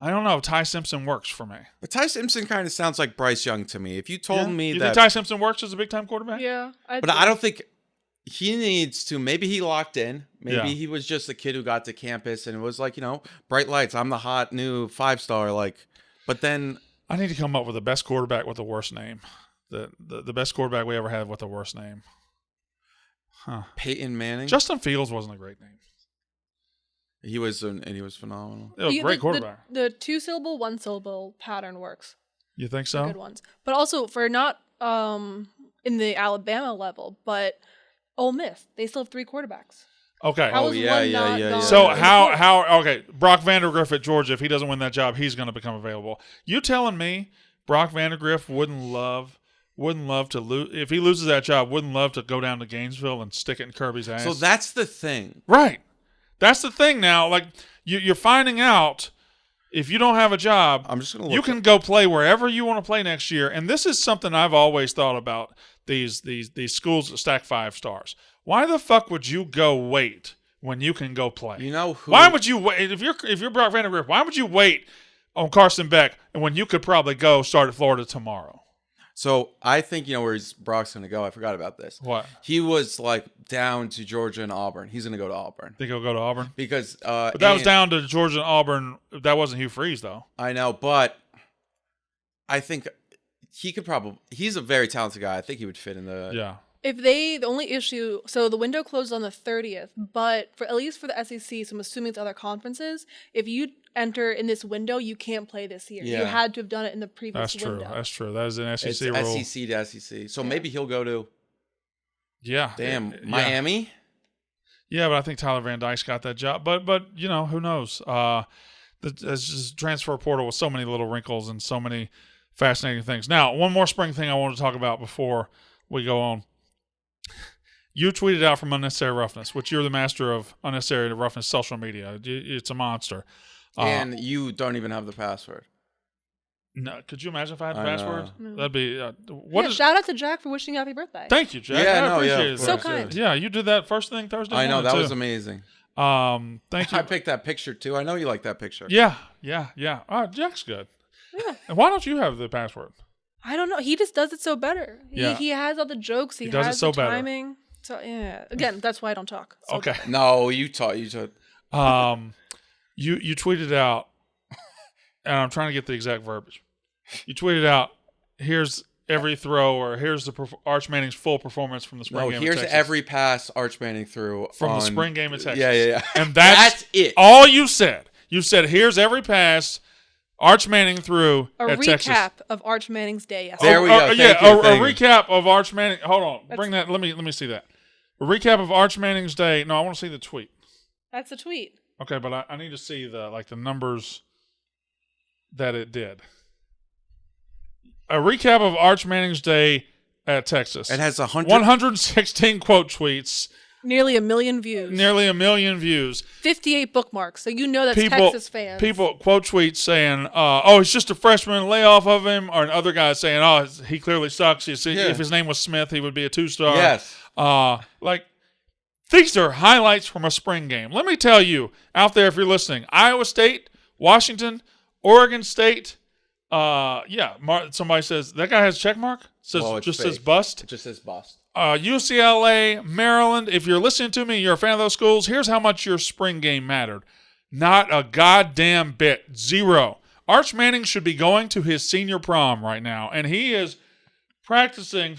[SPEAKER 1] I don't know. Ty Simpson works for me.
[SPEAKER 2] But Ty Simpson kind of sounds like Bryce Young to me. If you told me
[SPEAKER 1] you
[SPEAKER 2] that,
[SPEAKER 1] think Ty Simpson works as a big time quarterback?
[SPEAKER 3] Yeah,
[SPEAKER 2] but I don't think he needs to. Maybe he locked in. Maybe
[SPEAKER 1] Yeah.
[SPEAKER 2] he was just a kid who got to campus and it was like, bright lights. I'm the hot new 5-star. But then
[SPEAKER 1] I need to come up with the best quarterback with the worst name. The best quarterback we ever had with the worst name. Huh.
[SPEAKER 2] Peyton Manning.
[SPEAKER 1] Justin Fields wasn't a great name.
[SPEAKER 2] He was phenomenal.
[SPEAKER 1] It was a great quarterback.
[SPEAKER 3] The 2-syllable, 1-syllable pattern works.
[SPEAKER 1] You think
[SPEAKER 3] The
[SPEAKER 1] so?
[SPEAKER 3] good ones. But also for not in the Alabama level, but Ole Miss, they still have 3 quarterbacks.
[SPEAKER 1] Okay.
[SPEAKER 3] How is one not gone?
[SPEAKER 1] So how okay, Brock Vandagriff at Georgia, if he doesn't win that job, he's going to become available. You telling me Brock Vandagriff wouldn't love to lose if he loses that job, wouldn't love to go down to Gainesville and stick it in Kirby's ass?
[SPEAKER 2] So that's the thing.
[SPEAKER 1] Right. That's the thing now. Like you're finding out if you don't have a job,
[SPEAKER 2] I'm just gonna
[SPEAKER 1] you can go play wherever you want to play next year. And this is something I've always thought about these schools that stack 5 stars. Why the fuck would you go wait when you can go play?
[SPEAKER 2] You know who?
[SPEAKER 1] Why would you wait if you're Brock Vandagriff? Why would you wait on Carson Beck when you could probably go start at Florida tomorrow?
[SPEAKER 2] So I think where Brock's going to go. I forgot about this.
[SPEAKER 1] What?
[SPEAKER 2] He was down to Georgia and Auburn. He's going to go to Auburn.
[SPEAKER 1] Think he'll go to Auburn?
[SPEAKER 2] Because
[SPEAKER 1] but that was down to Georgia and Auburn. That wasn't Hugh Freeze though.
[SPEAKER 2] I know, but I think he could he's a very talented guy. I think he would fit in the
[SPEAKER 1] Yeah.
[SPEAKER 3] The only issue, so the window closed on the 30th, but at least for the SEC, so I'm assuming it's other conferences, if you enter in this window, you can't play this year.
[SPEAKER 2] Yeah.
[SPEAKER 3] You had to have done it in the previous window.
[SPEAKER 1] That's true. That is an SEC
[SPEAKER 2] It's
[SPEAKER 1] rule.
[SPEAKER 2] SEC to SEC. So maybe he'll go to Miami.
[SPEAKER 1] Yeah, but I think Tyler Van Dyke's got that job. But who knows? It's just transfer portal with so many little wrinkles and so many fascinating things. Now, one more spring thing I want to talk about before we go on. You tweeted out from Unnecessary Roughness, which you're the master of Unnecessary Roughness social media. It's a monster.
[SPEAKER 2] And you don't even have the password.
[SPEAKER 1] No, could you imagine if I had the password?
[SPEAKER 3] No.
[SPEAKER 1] That'd be
[SPEAKER 3] shout out to Jack for wishing you happy birthday.
[SPEAKER 1] Thank you, Jack.
[SPEAKER 2] Yeah,
[SPEAKER 1] I appreciate it.
[SPEAKER 3] So kind.
[SPEAKER 1] Yeah, you did that first thing Thursday morning.
[SPEAKER 2] I know, that
[SPEAKER 1] too.
[SPEAKER 2] was amazing.
[SPEAKER 1] Thank you.
[SPEAKER 2] I picked that picture too. I know you like that picture.
[SPEAKER 1] Yeah. Jack's good.
[SPEAKER 3] Yeah.
[SPEAKER 1] And why don't you have the password?
[SPEAKER 3] I don't know. He just does it so better.
[SPEAKER 1] Yeah.
[SPEAKER 3] He has all the jokes. He
[SPEAKER 1] does
[SPEAKER 3] has
[SPEAKER 1] it so
[SPEAKER 3] the
[SPEAKER 1] better.
[SPEAKER 3] timing. So yeah. Again, that's why I don't talk. So
[SPEAKER 1] Okay.
[SPEAKER 2] No, you taught.
[SPEAKER 1] You tweeted out, and I'm trying to get the exact verbiage. You tweeted out, here's every throw, or here's Arch Manning's full performance from the spring game.
[SPEAKER 2] Here's
[SPEAKER 1] in Texas.
[SPEAKER 2] every pass Arch Manning threw
[SPEAKER 1] from the spring game in Texas.
[SPEAKER 2] Yeah.
[SPEAKER 1] And that's
[SPEAKER 2] it.
[SPEAKER 1] All you said. You said, here's every pass Arch Manning threw
[SPEAKER 3] a
[SPEAKER 1] at
[SPEAKER 3] recap
[SPEAKER 1] Texas.
[SPEAKER 3] of Arch Manning's day yesterday.
[SPEAKER 2] There we go.
[SPEAKER 1] A recap of Arch Manning. Hold on. Bring that. Let me see that. A recap of Arch Manning's day. No, I want to see the tweet.
[SPEAKER 3] That's the tweet.
[SPEAKER 1] Okay, but I need to see the numbers that it did. A recap of Arch Manning's day at Texas.
[SPEAKER 2] It has
[SPEAKER 1] 116 quote tweets.
[SPEAKER 3] Nearly 1 million views.
[SPEAKER 1] Nearly 1 million views.
[SPEAKER 3] 58 bookmarks. So that's Texas fans.
[SPEAKER 1] People quote tweets saying, "Oh, it's just a freshman. Lay off of him." Or another guy saying, "Oh, he clearly sucks. If his name was Smith, he would be a 2-star."
[SPEAKER 2] Yes.
[SPEAKER 1] These are highlights from a spring game. Let me tell you out there, if you're listening, Iowa State, Washington, Oregon State. Somebody says that guy has a check mark. Says bust.
[SPEAKER 2] It just says bust.
[SPEAKER 1] UCLA, Maryland. If you're listening to me, you're a fan of those schools. Here's how much your spring game mattered. Not a goddamn bit. 0. Arch Manning should be going to his senior prom right now, and he is practicing.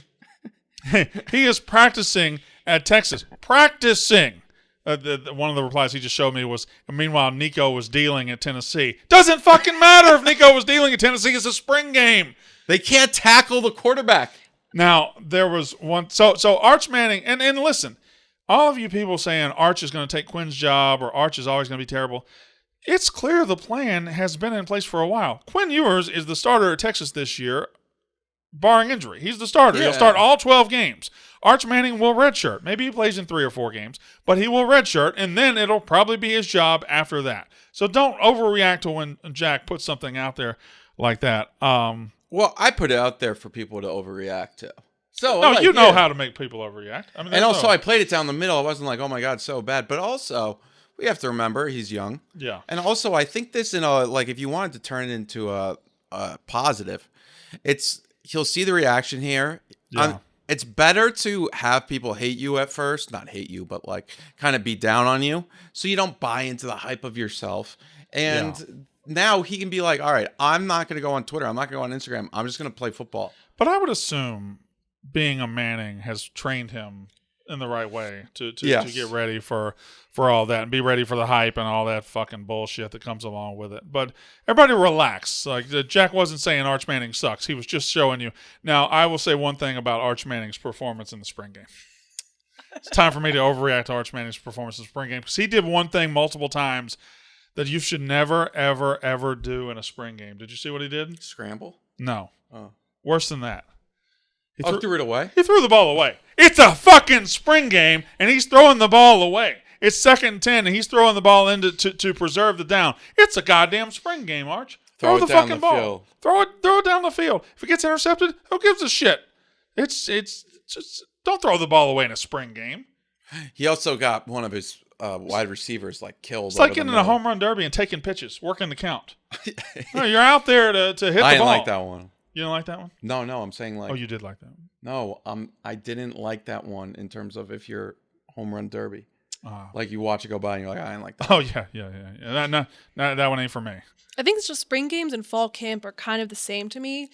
[SPEAKER 1] He is practicing at Texas. Practicing. One of the replies he just showed me was, meanwhile, Nico was dealing at Tennessee. Doesn't fucking matter if Nico was dealing at Tennessee. It's a spring game.
[SPEAKER 2] They can't tackle the quarterback.
[SPEAKER 1] Now, there was one. So Arch Manning, and listen, all of you people saying Arch is going to take Quinn's job or Arch is always going to be terrible, it's clear the plan has been in place for a while. Quinn Ewers is the starter at Texas this year, barring injury. He's the starter.
[SPEAKER 2] Yeah.
[SPEAKER 1] He'll start all 12 games. Arch Manning will redshirt. Maybe he plays in 3 or 4 games, but he will redshirt, and then it'll probably be his job after that. So don't overreact to when Jack puts something out there like that.
[SPEAKER 2] Well, I put it out there for people to overreact to. So
[SPEAKER 1] no, you know how to make people overreact. I mean,
[SPEAKER 2] and also I played it down the middle. I wasn't like, oh my God, so bad. But also, we have to remember he's young.
[SPEAKER 1] Yeah.
[SPEAKER 2] And also, I think this if you wanted to turn it into a positive, he'll see the reaction here.
[SPEAKER 1] Yeah.
[SPEAKER 2] It's better to have people hate you at first, not hate you, but like kind of be down on you, so you don't buy into the hype of yourself. And now he can be like, all right, I'm not going to go on Twitter. I'm not going to go on Instagram. I'm just going to play football.
[SPEAKER 1] But I would assume being a Manning has trained him in the right way to get ready for all that and be ready for the hype and all that fucking bullshit that comes along with it. But everybody relax. Like, Jack wasn't saying Arch Manning sucks. He was just showing you. Now, I will say one thing about Arch Manning's performance in the spring game. It's time for me to overreact to Arch Manning's performance in the spring game because he did one thing multiple times that you should never, ever, ever do in a spring game. Did you see what he did?
[SPEAKER 2] Scramble?
[SPEAKER 1] No.
[SPEAKER 2] Oh.
[SPEAKER 1] Worse than that.
[SPEAKER 2] He threw it away?
[SPEAKER 1] He threw the ball away. It's a fucking spring game, and he's throwing the ball away. It's 2nd and 10, and he's throwing the ball in to preserve the down. It's a goddamn spring game, Arch. Throw the fucking ball.
[SPEAKER 2] Field.
[SPEAKER 1] Throw it down the field. If it gets intercepted, who gives a shit? It's just don't throw the ball away in a spring game.
[SPEAKER 2] He also got one of his wide receivers killed.
[SPEAKER 1] It's like getting in a home run derby and taking pitches, working the count. No, you're out there to hit the ball.
[SPEAKER 2] I didn't like that one.
[SPEAKER 1] You didn't like that one?
[SPEAKER 2] No, I'm saying
[SPEAKER 1] Oh, you did like that one.
[SPEAKER 2] No, I didn't like that one in terms of if you're home run derby. Like you watch it go by and you're like, I didn't like that.
[SPEAKER 1] Oh, yeah. That one ain't for me.
[SPEAKER 3] I think it's just spring games and fall camp are kind of the same to me.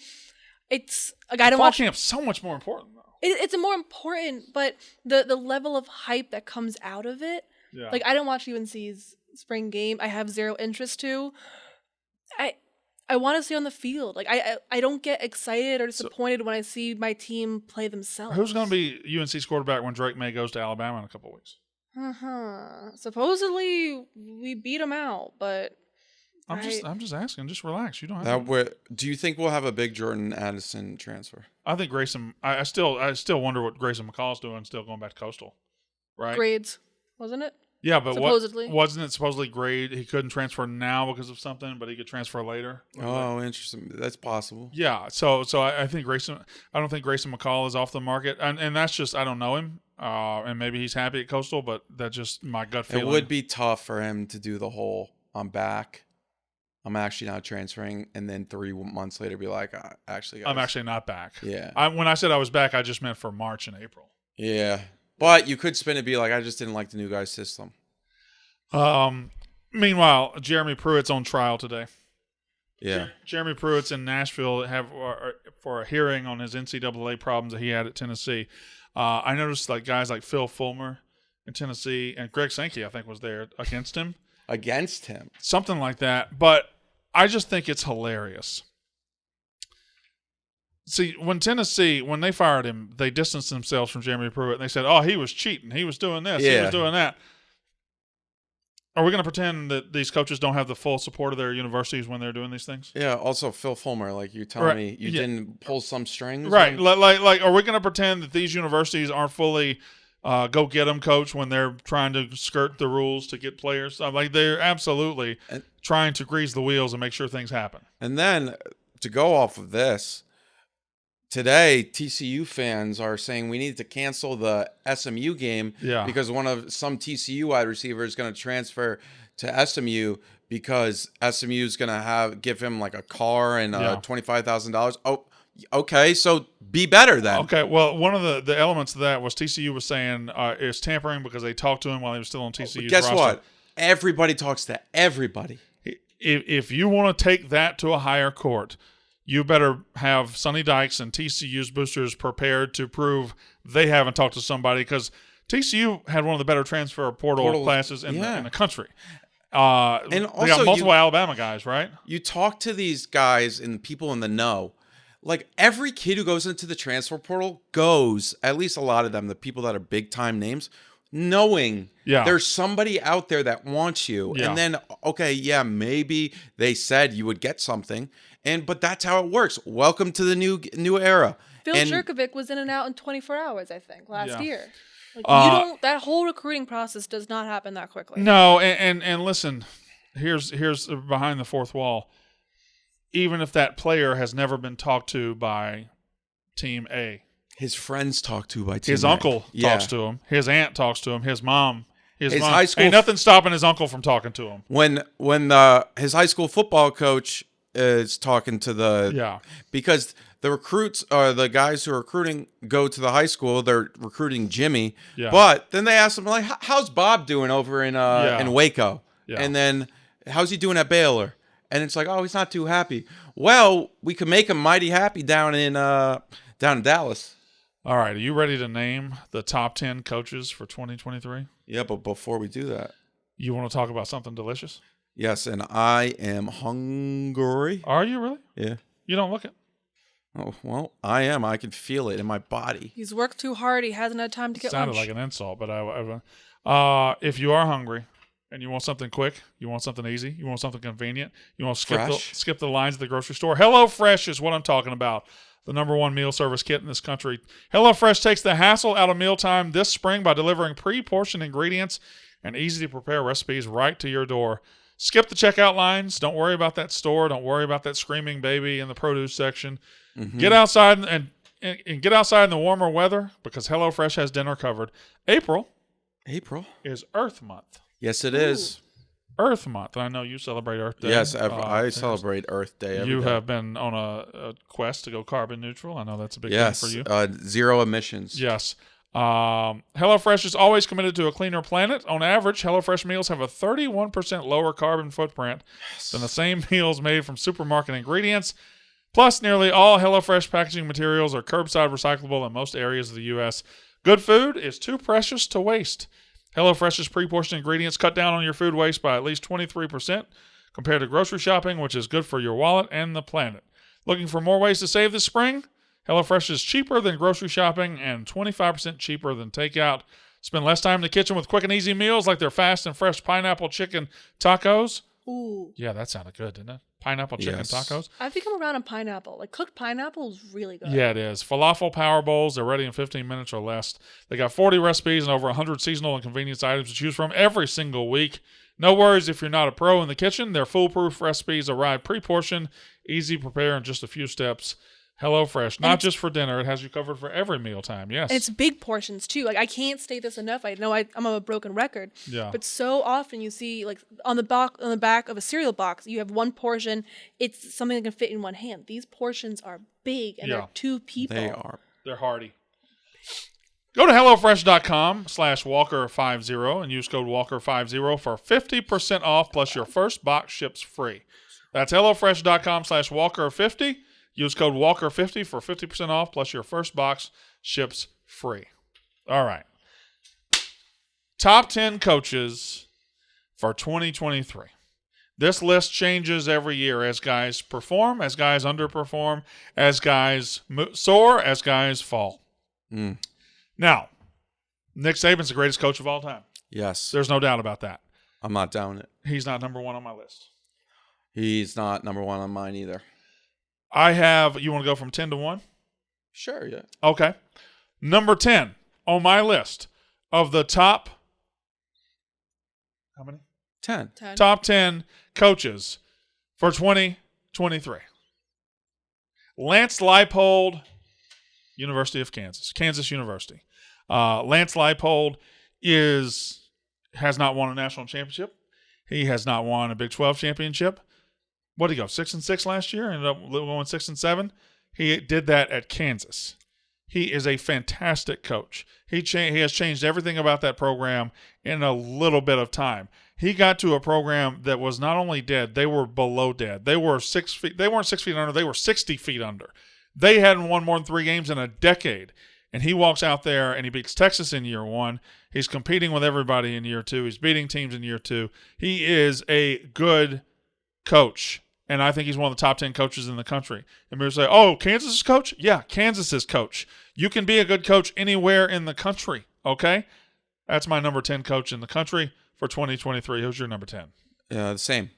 [SPEAKER 3] It's like I don't
[SPEAKER 1] fall
[SPEAKER 3] watch.
[SPEAKER 1] Fall camp's so much more important, though.
[SPEAKER 3] It's more important, but the level of hype that comes out of it.
[SPEAKER 1] Yeah.
[SPEAKER 3] Like I don't watch UNC's spring game. I have zero interest to. I want to see on the field. Like I don't get excited or disappointed when I see my team play themselves.
[SPEAKER 1] Who's going to be UNC's quarterback when Drake May goes to Alabama in a couple of weeks?
[SPEAKER 3] Supposedly we beat him out, but
[SPEAKER 1] I'm just asking. Just relax. You don't have to.
[SPEAKER 2] Do you think we'll have a big Jordan Addison transfer?
[SPEAKER 1] I think Grayson. I still wonder what Grayson McCall's doing. Still going back to Coastal, right?
[SPEAKER 3] Grades, wasn't it?
[SPEAKER 1] Yeah, but
[SPEAKER 3] supposedly.
[SPEAKER 1] Wasn't it supposedly grade? He couldn't transfer now because of something, but he could transfer later.
[SPEAKER 2] Oh, interesting. That's possible.
[SPEAKER 1] Yeah. So I think Grayson. I don't think Grayson McCall is off the market, and that's just I don't know him. And maybe he's happy at Coastal, but that's just my gut feeling.
[SPEAKER 2] It would be tough for him to do the whole I'm back. I'm actually not transferring, and then 3 months later be like, actually, guys,
[SPEAKER 1] I'm actually not back.
[SPEAKER 2] Yeah.
[SPEAKER 1] When I said I was back, I just meant for March and April.
[SPEAKER 2] Yeah. But you could spin it and be like, I just didn't like the new guy's system.
[SPEAKER 1] Meanwhile, Jeremy Pruitt's on trial today.
[SPEAKER 2] Yeah.
[SPEAKER 1] Jeremy Pruitt's in Nashville for a hearing on his NCAA problems that he had at Tennessee. I noticed guys like Phil Fulmer in Tennessee and Greg Sankey, I think, was there against him.
[SPEAKER 2] Against him?
[SPEAKER 1] Something like that. But I just think it's hilarious. See, when Tennessee, when they fired him, they distanced themselves from Jeremy Pruitt, and they said, oh, he was cheating. He was doing this. He was doing that. Are we going to pretend that these coaches don't have the full support of their universities when they're doing these things?
[SPEAKER 2] Yeah, also Phil Fulmer, you're telling me you didn't pull some strings?
[SPEAKER 1] Right. Like, are we going to pretend that these universities aren't fully go-get-them coach when they're trying to skirt the rules to get players? They're absolutely trying to grease the wheels and make sure things happen.
[SPEAKER 2] And then, to go off of this, today, TCU fans are saying we need to cancel the SMU game because some TCU wide receiver is going to transfer to SMU because SMU is going to give him a car and $25,000. Oh, okay, so be better then.
[SPEAKER 1] Okay, well, one of the elements of that was TCU was saying it's tampering because they talked to him while he was still on TCU's
[SPEAKER 2] Guess
[SPEAKER 1] roster.
[SPEAKER 2] what? Everybody talks to everybody.
[SPEAKER 1] If you want to take that to a higher court, you better have Sonny Dykes and TCU's boosters prepared to prove they haven't talked to somebody because TCU had one of the better transfer portal classes in the country. And also, they got multiple Alabama guys, right?
[SPEAKER 2] You talk to these guys and people in the know. Every kid who goes into the transfer portal goes, at least a lot of them, the people that are big-time names, knowing there's somebody out there that wants you. Yeah. And then, maybe they said you would get something. But that's how it works. Welcome to the new era.
[SPEAKER 3] Phil Jerkovic was in and out in 24 hours, I think, last year. Like, that whole recruiting process does not happen that quickly.
[SPEAKER 1] No, and listen, here's behind the fourth wall. Even if that player has never been talked to by Team A,
[SPEAKER 2] his friends talk to by Team
[SPEAKER 1] his
[SPEAKER 2] A.
[SPEAKER 1] uncle talks to him, his aunt talks to him, his mom. His mom.
[SPEAKER 2] High school
[SPEAKER 1] ain't nothing stopping his uncle from talking to him.
[SPEAKER 2] When his high school football coach is talking to because the recruits or the guys who are recruiting go to the high school, they're recruiting Jimmy. Yeah. But then they ask him, like, how's Bob doing over in Waco? Yeah. And then how's he doing at Baylor? And it's like, oh, he's not too happy. Well, we could make him mighty happy down in Dallas.
[SPEAKER 1] All right, are you ready to name the top 10 coaches for 2023?
[SPEAKER 2] Yeah, but before we do that,
[SPEAKER 1] you want to talk about something delicious?
[SPEAKER 2] Yes, and I am hungry.
[SPEAKER 1] Are you really?
[SPEAKER 2] Yeah.
[SPEAKER 1] You don't look it.
[SPEAKER 2] Oh, well, I am. I can feel it in my body.
[SPEAKER 3] He's worked too hard. He hasn't had time to get
[SPEAKER 1] lunch. Sounded like an insult, but if you are hungry and you want something quick, you want something easy, you want something convenient, you want to skip the lines at the grocery store, HelloFresh is what I'm talking about. The #1 meal service kit in this country. HelloFresh takes the hassle out of mealtime this spring by delivering pre-portioned ingredients and easy-to-prepare recipes right to your door. Skip the checkout lines. Don't worry about that store. Don't worry about that screaming baby in the produce section. Mm-hmm. Get outside and get outside in the warmer weather because HelloFresh has dinner covered. April is Earth Month.
[SPEAKER 2] Yes, it is.
[SPEAKER 1] Earth Month. I know you celebrate Earth Day.
[SPEAKER 2] Yes, I celebrate Earth Day every
[SPEAKER 1] day.
[SPEAKER 2] You
[SPEAKER 1] have been on a quest to go carbon neutral. I know that's a big thing for you.
[SPEAKER 2] Zero emissions.
[SPEAKER 1] Yes. HelloFresh is always committed to a cleaner planet. On average, HelloFresh meals have a 31% lower carbon footprint than the same meals made from supermarket ingredients. Plus, nearly all HelloFresh packaging materials are curbside recyclable in most areas of the U.S. Good food is too precious to waste. HelloFresh's pre-portioned ingredients cut down on your food waste by at least 23% compared to grocery shopping, which is good for your wallet and the planet. Looking for more ways to save this spring? HelloFresh is cheaper than grocery shopping and 25% cheaper than takeout. Spend less time in the kitchen with quick and easy meals like their fast and fresh pineapple chicken tacos.
[SPEAKER 3] Ooh.
[SPEAKER 1] Yeah, that sounded good, didn't it? Pineapple chicken tacos.
[SPEAKER 3] I've become around on pineapple. Like, cooked pineapple is really good.
[SPEAKER 1] Yeah, it is. Falafel power bowls. They're ready in 15 minutes or less. They got 40 recipes and over 100 seasonal and convenience items to choose from every single week. No worries if you're not a pro in the kitchen. Their foolproof recipes arrive pre-portioned, easy to prepare in just a few steps. HelloFresh, not just for dinner. It has you covered for every mealtime. Yes.
[SPEAKER 3] And it's big portions, too. Like, I can't state this enough. I know I'm a broken record.
[SPEAKER 1] Yeah.
[SPEAKER 3] But so often you see, like, on the back of a cereal box, you have one portion. It's something that can fit in one hand. These portions are big, and they're 2 people.
[SPEAKER 2] They are.
[SPEAKER 1] They're hearty. Go to HelloFresh.com/Walker50 and use code Walker50 for 50% off plus your first box ships free. That's HelloFresh.com/Walker50. Use code Walker50 for 50% off plus your first box ships free. All right. Top 10 coaches for 2023. This list changes every year as guys perform, as guys underperform, as guys soar, as guys fall. Now, Nick Saban's the greatest coach of all time.
[SPEAKER 2] Yes.
[SPEAKER 1] There's no doubt about that.
[SPEAKER 2] I'm not down it.
[SPEAKER 1] He's not #1 on my list.
[SPEAKER 2] He's not #1 on mine either.
[SPEAKER 1] You want to go from 10 to 1?
[SPEAKER 2] Sure, yeah.
[SPEAKER 1] Okay. Number 10 on my list of the top, how many?
[SPEAKER 2] 10.
[SPEAKER 1] Top 10 coaches for 2023. Lance Leipold, University of Kansas University. Lance Leipold has not won a national championship. He has not won a Big 12 championship. What did he go, 6-6 last year? Ended up going 6-7. He did that at Kansas. He is a fantastic coach. He has changed everything about that program in a little bit of time. He got to a program that was not only dead, they were below dead. They were 6 feet. They weren't 6 feet under. They were 60 feet under. They hadn't won more than 3 games in a decade. And he walks out there and he beats Texas in year 1. He's competing with everybody in year 2. He's beating teams in year 2. He is a good coach. And I think he's one of the top 10 coaches in the country. And people say, oh, Kansas' coach? Yeah, Kansas' coach. You can be a good coach anywhere in the country, okay? That's my number 10 coach in the country for 2023. Who's your number 10?
[SPEAKER 2] The same.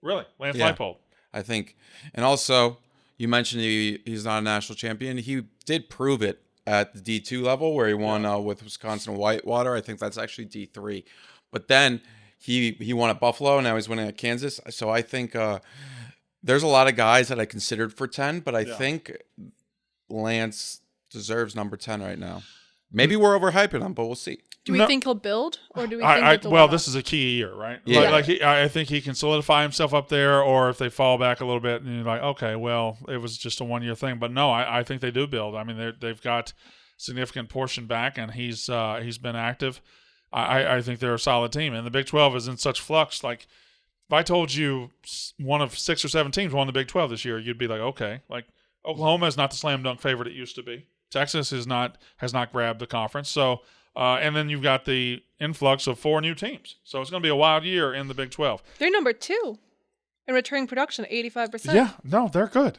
[SPEAKER 1] Really? Lance Leipold.
[SPEAKER 2] I think. And also, You mentioned he's not a national champion. He did prove it at the D2 level where he won with Wisconsin Whitewater. I think that's actually D3. But then he won at Buffalo. Now he's winning at Kansas. So I think there's a lot of guys that I considered for 10, but I think Lance deserves number 10 right now. Maybe we're overhyping him, but we'll see.
[SPEAKER 3] Do we think he'll build, or do we think
[SPEAKER 1] this is a key year, right?
[SPEAKER 2] Yeah.
[SPEAKER 1] I think he can solidify himself up there, or if they fall back a little bit, and you're like, okay, well, it was just a 1 year thing. But no, I think they do build. I mean, they've got significant portion back, and he's been active. I think they're a solid team, and the Big 12 is in such flux. Like, if I told you one of 6 or 7 teams won the Big 12 this year, you'd be like, okay. Like, Oklahoma is not the slam dunk favorite it used to be. Texas has not grabbed the conference. So, and then you've got the influx of 4 new teams. So it's going to be a wild year in the Big 12.
[SPEAKER 3] They're number 2 in returning production, 85%.
[SPEAKER 1] Yeah, no, they're good.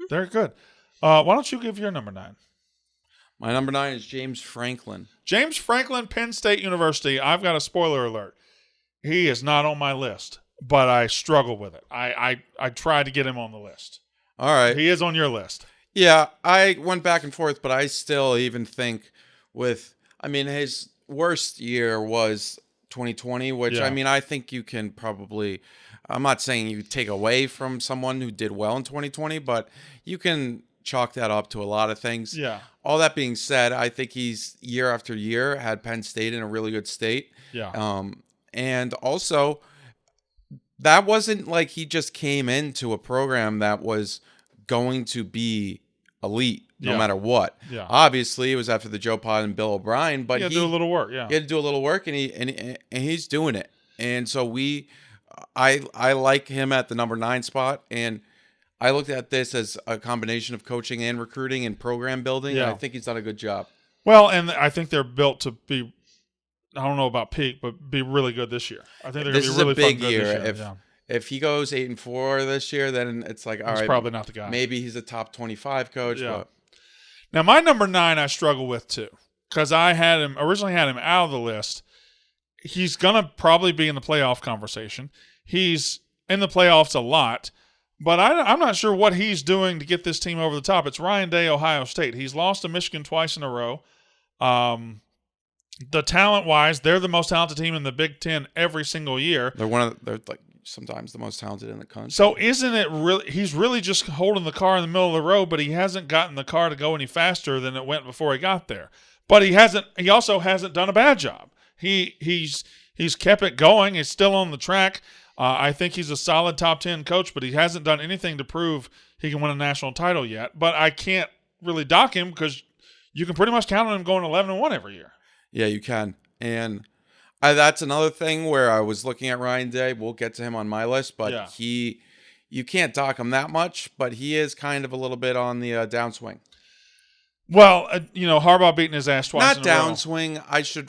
[SPEAKER 1] They're good. Why don't you give your number 9?
[SPEAKER 2] My number 9 is James Franklin.
[SPEAKER 1] James Franklin, Penn State University. I've got a spoiler alert. He is not on my list, but I struggle with it. I tried to get him on the list.
[SPEAKER 2] All right.
[SPEAKER 1] He is on your list.
[SPEAKER 2] Yeah, I went back and forth, but I still even think his worst year was 2020, which, I think you can probably – I'm not saying you take away from someone who did well in 2020, but you can chalk that up to a lot of things.
[SPEAKER 1] Yeah.
[SPEAKER 2] All that being said, I think he's year after year had Penn State in a really good state.
[SPEAKER 1] Yeah.
[SPEAKER 2] And also, that wasn't like he just came into a program that was going to be elite no matter what. Yeah. Obviously, it was after the Joe Pod and Bill O'Brien, but
[SPEAKER 1] he had to do a little work. Yeah.
[SPEAKER 2] He had to do a little work, and he's doing it. And so I like him at the number 9 spot, and I looked at this as a combination of coaching and recruiting and program building. Yeah. And I think he's done a good job.
[SPEAKER 1] Well, and I think they're built to be, I don't know about peak, but be really good this year. I think they're going to be really fun good this year.
[SPEAKER 2] If he goes 8-4 this year, then it's like, all right, he's
[SPEAKER 1] probably not the guy.
[SPEAKER 2] Maybe he's a top 25 coach.
[SPEAKER 1] Yeah.
[SPEAKER 2] But.
[SPEAKER 1] Now, my number 9 I struggle with too, because I originally had him out of the list. He's going to probably be in the playoff conversation. He's in the playoffs a lot, but I'm not sure what he's doing to get this team over the top. It's Ryan Day, Ohio State. He's lost to Michigan twice in a row. The talent-wise, they're the most talented team in the Big Ten every single year.
[SPEAKER 2] They're like sometimes the most talented in the country.
[SPEAKER 1] So isn't it really? He's really just holding the car in the middle of the road, but he hasn't gotten the car to go any faster than it went before he got there. But he hasn't. He also hasn't done a bad job. He's kept it going. He's still on the track. I think he's a solid top 10 coach, but he hasn't done anything to prove he can win a national title yet. But I can't really dock him because you can pretty much count on him going 11-1 every year.
[SPEAKER 2] Yeah, you can. And that's another thing where I was looking at Ryan Day. We'll get to him on my list, but you can't dock him that much, but he is kind of a little bit on the downswing.
[SPEAKER 1] Well, Harbaugh beating his ass twice in a row.
[SPEAKER 2] Not downswing.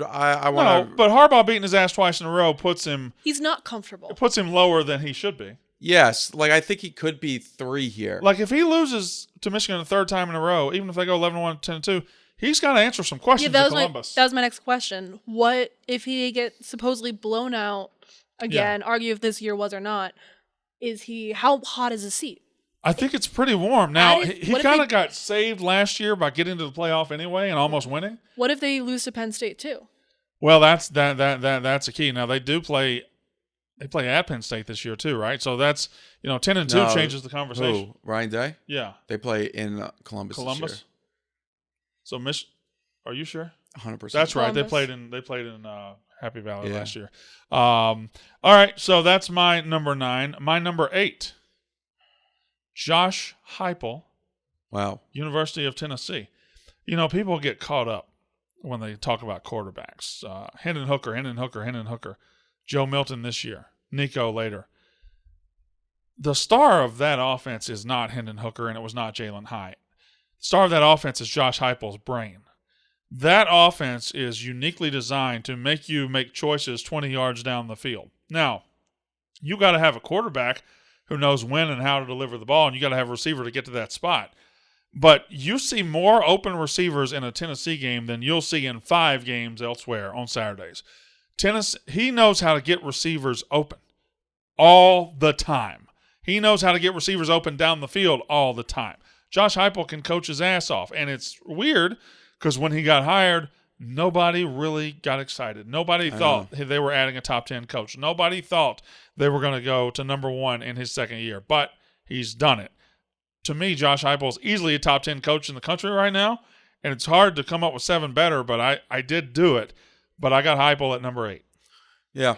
[SPEAKER 2] I want to.
[SPEAKER 1] No, but Harbaugh beating his ass twice in a row puts him.
[SPEAKER 3] He's not comfortable.
[SPEAKER 1] It puts him lower than he should be.
[SPEAKER 2] Yes, like I think he could be 3 here.
[SPEAKER 1] Like if he loses to Michigan a 3rd time in a row, even if they go 11-1, 10-2, he's got to answer some questions to Columbus.
[SPEAKER 3] That was my next question. What if he gets supposedly blown out again? Argue if this year was or not. How hot is his seat?
[SPEAKER 1] I think it's pretty warm. Now, he kind of got saved last year by getting to the playoff anyway and almost winning.
[SPEAKER 3] What if they lose to Penn State too?
[SPEAKER 1] Well, that's a key. Now, they play at Penn State this year too, right? So that's, 10-2 changes the conversation.
[SPEAKER 2] Who? Ryan Day?
[SPEAKER 1] Yeah.
[SPEAKER 2] They play in Columbus this year.
[SPEAKER 1] So, are you sure?
[SPEAKER 2] 100%.
[SPEAKER 1] That's right. They played in Happy Valley last year. All right, so that's my number 9. My number 8. Josh Heupel, University of Tennessee. People get caught up when they talk about quarterbacks. Hendon Hooker. Joe Milton this year. Nico later. The star of that offense is not Hendon Hooker, and it was not Jalen Hyatt. The star of that offense is Josh Heupel's brain. That offense is uniquely designed to make you make choices 20 yards down the field. Now, you got to have a quarterback who knows when and how to deliver the ball, and you got to have a receiver to get to that spot. But you see more open receivers in a Tennessee game than you'll see in 5 games elsewhere on Saturdays. He knows how to get receivers open all the time. He knows how to get receivers open down the field all the time. Josh Heupel can coach his ass off, and it's weird because when he got hired, nobody really got excited. Nobody thought they were adding a top 10 coach. Nobody thought they were going to go to number 1 in his second year, but he's done it. To me, Josh Heupel is easily a top 10 coach in the country right now, and it's hard to come up with 7 better, but I did do it. But I got Heupel at number 8.
[SPEAKER 2] Yeah.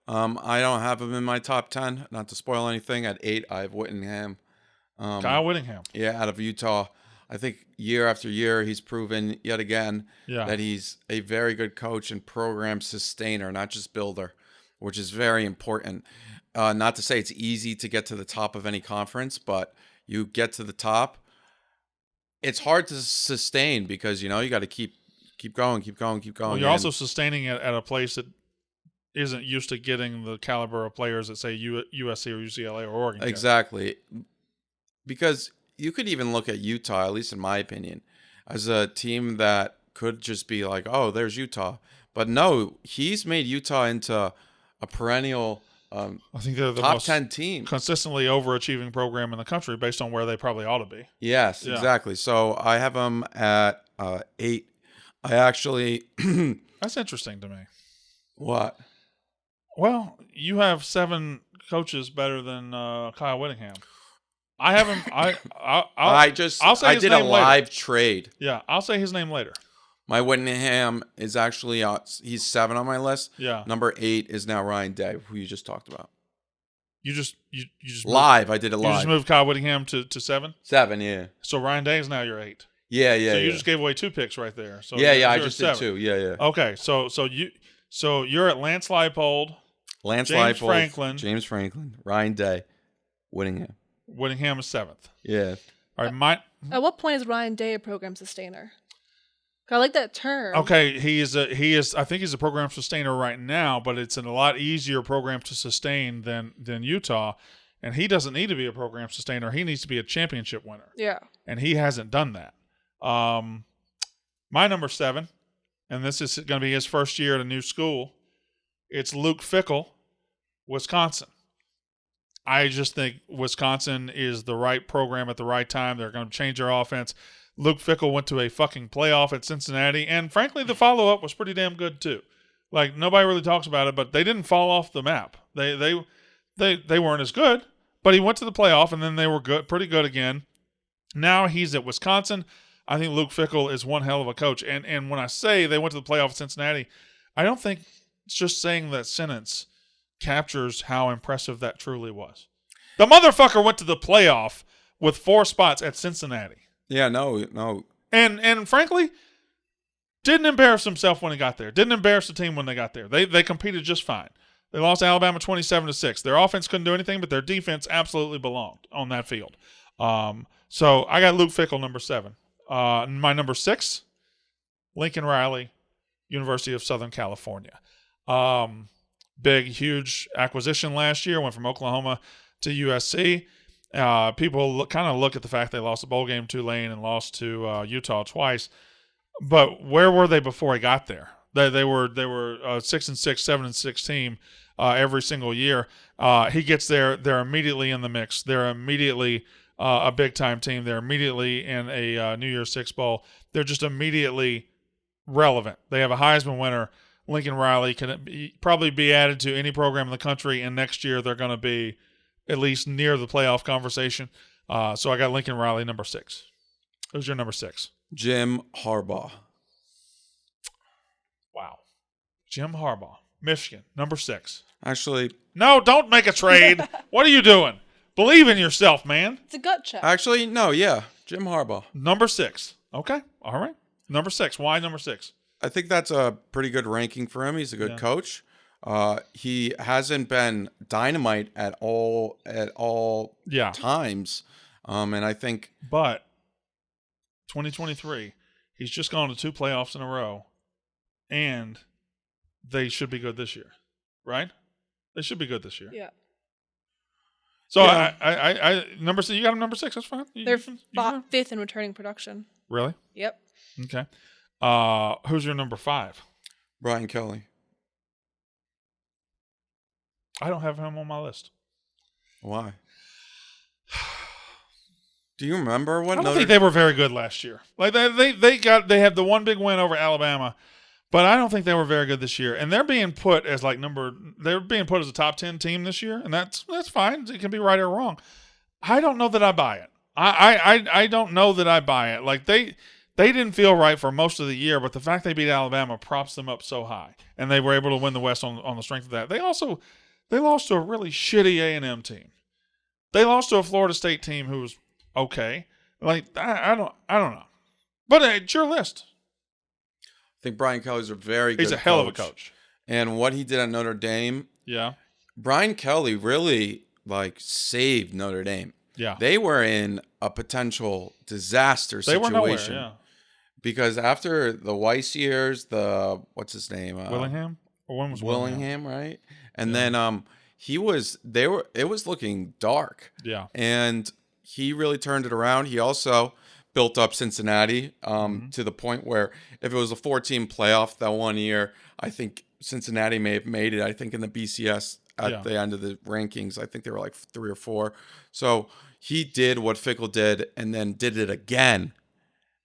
[SPEAKER 2] I don't have him in my top 10. Not to spoil anything. At 8, I have Whittingham.
[SPEAKER 1] Kyle Whittingham.
[SPEAKER 2] Yeah, out of Utah. I think year after year, he's proven yet again that he's a very good coach and program sustainer, not just builder, which is very important. Not to say it's easy to get to the top of any conference, but you get to the top. It's hard to sustain because, you got to keep going.
[SPEAKER 1] Well, you're also sustaining it at a place that isn't used to getting the caliber of players that say USC or UCLA or Oregon.
[SPEAKER 2] Exactly. Because you could even look at Utah, at least in my opinion, as a team that could just be like, oh, there's Utah. But no, he's made Utah into a perennial
[SPEAKER 1] I think they're the
[SPEAKER 2] top
[SPEAKER 1] most
[SPEAKER 2] 10 team.
[SPEAKER 1] Consistently overachieving program in the country based on where they probably ought to be.
[SPEAKER 2] Yes, exactly. So I have them at 8. I actually...
[SPEAKER 1] That's interesting to me.
[SPEAKER 2] What?
[SPEAKER 1] Well, you have 7 coaches better than Kyle Whittingham. I haven't. I'll say
[SPEAKER 2] I
[SPEAKER 1] his
[SPEAKER 2] did
[SPEAKER 1] name
[SPEAKER 2] a live
[SPEAKER 1] later.
[SPEAKER 2] trade.
[SPEAKER 1] Yeah, I'll say his name later.
[SPEAKER 2] My Whittingham is actually he's 7 on my list.
[SPEAKER 1] Yeah.
[SPEAKER 2] Number 8 is now Ryan Day, who you just talked about.
[SPEAKER 1] You just
[SPEAKER 2] live. I did it live.
[SPEAKER 1] You just moved Kyle Whittingham to 7.
[SPEAKER 2] 7, yeah.
[SPEAKER 1] So Ryan Day is now your 8.
[SPEAKER 2] Yeah.
[SPEAKER 1] So you just gave away 2 picks right there. So
[SPEAKER 2] yeah. I just
[SPEAKER 1] 7.
[SPEAKER 2] did 2. Yeah.
[SPEAKER 1] Okay, so you're at Lance Leipold,
[SPEAKER 2] James Franklin, Ryan Day, Whittingham.
[SPEAKER 1] Whittingham is 7th.
[SPEAKER 2] Yeah.
[SPEAKER 1] All right,
[SPEAKER 3] At what point is Ryan Day a program sustainer? I like that term.
[SPEAKER 1] Okay, he is. I think he's a program sustainer right now, but it's a lot easier program to sustain than Utah, and he doesn't need to be a program sustainer. He needs to be a championship winner.
[SPEAKER 3] Yeah.
[SPEAKER 1] And he hasn't done that. My number 7, and this is going to be his first year at a new school. It's Luke Fickell, Wisconsin. I just think Wisconsin is the right program at the right time. They're going to change their offense. Luke Fickell went to a fucking playoff at Cincinnati, and frankly, the follow-up was pretty damn good too. Like, nobody really talks about it, but they didn't fall off the map. They weren't as good, but he went to the playoff, and then they were good, pretty good again. Now he's at Wisconsin. I think Luke Fickell is one hell of a coach. And when I say they went to the playoff at Cincinnati, I don't think just saying that sentence captures how impressive that truly was. The motherfucker went to the playoff with 4 spots at Cincinnati.
[SPEAKER 2] Yeah, no.
[SPEAKER 1] And frankly, didn't embarrass himself when he got there. Didn't embarrass the team when they got there. They competed just fine. They lost to Alabama 27-6. Their offense couldn't do anything, but their defense absolutely belonged on that field. So I got Luke Fickell, number 7. My number 6, Lincoln Riley, University of Southern California. Big, huge acquisition last year. Went from Oklahoma to USC. People kind of look at the fact they lost the bowl game to Tulane and lost to Utah twice. But where were they before he got there? They were 6-6, 7-6 team every single year. He gets there, they're immediately in the mix. They're immediately a big time team. They're immediately in a New Year's Six bowl. They're just immediately relevant. They have a Heisman winner. Lincoln Riley can probably be added to any program in the country, and next year they're going to be at least near the playoff conversation. So I got Lincoln Riley, number 6. Who's your number 6?
[SPEAKER 2] Jim Harbaugh.
[SPEAKER 1] Wow. Jim Harbaugh, Michigan, number 6.
[SPEAKER 2] Actually,
[SPEAKER 1] no, don't make a trade. What are you doing? Believe in yourself, man.
[SPEAKER 3] It's a gut check.
[SPEAKER 2] Actually, no, yeah. Jim Harbaugh.
[SPEAKER 1] Number 6. Okay. All right. Number 6. Why number 6?
[SPEAKER 2] I think that's a pretty good ranking for him. He's a good coach. He hasn't been dynamite at all times. And I think...
[SPEAKER 1] But 2023, he's just gone to 2 playoffs in a row. And they should be good this year. Right? They should be good this year.
[SPEAKER 3] Yeah.
[SPEAKER 1] So I number 6, you got him number 6. That's fine.
[SPEAKER 3] They're 5th in returning production.
[SPEAKER 1] Really?
[SPEAKER 3] Yep.
[SPEAKER 1] Okay. Who's your number 5?
[SPEAKER 2] Brian Kelly.
[SPEAKER 1] I don't have him on my list.
[SPEAKER 2] Why? Do you remember what?
[SPEAKER 1] I don't think they were very good last year. Like they had the one big win over Alabama, but I don't think they were very good this year. And they're being put as they're being put as a top 10 team this year, and that's fine. It can be right or wrong. I don't know that I buy it. I don't know that I buy it. Like they didn't feel right for most of the year, but the fact they beat Alabama props them up so high, and they were able to win the West on the strength of that. They lost to a really shitty A&M team. They lost to a Florida State team who was okay. Like I don't know, but it's your list.
[SPEAKER 2] I think Brian Kelly's a very good
[SPEAKER 1] He's a hell of a coach,
[SPEAKER 2] and what he did at Notre Dame.
[SPEAKER 1] Yeah,
[SPEAKER 2] Brian Kelly really saved Notre Dame.
[SPEAKER 1] Yeah,
[SPEAKER 2] they were in a potential disaster situation.
[SPEAKER 1] They were nowhere, yeah.
[SPEAKER 2] Because after the Weiss years, what's his name?
[SPEAKER 1] Willingham? Or when was
[SPEAKER 2] Willingham, right? And then it was looking dark.
[SPEAKER 1] Yeah.
[SPEAKER 2] And he really turned it around. He also built up Cincinnati to the point where if it was a 4-team playoff that one year, I think Cincinnati may have made it. I think in the BCS at the end of the rankings, I think they were like 3 or 4. So he did what Fickle did and then did it again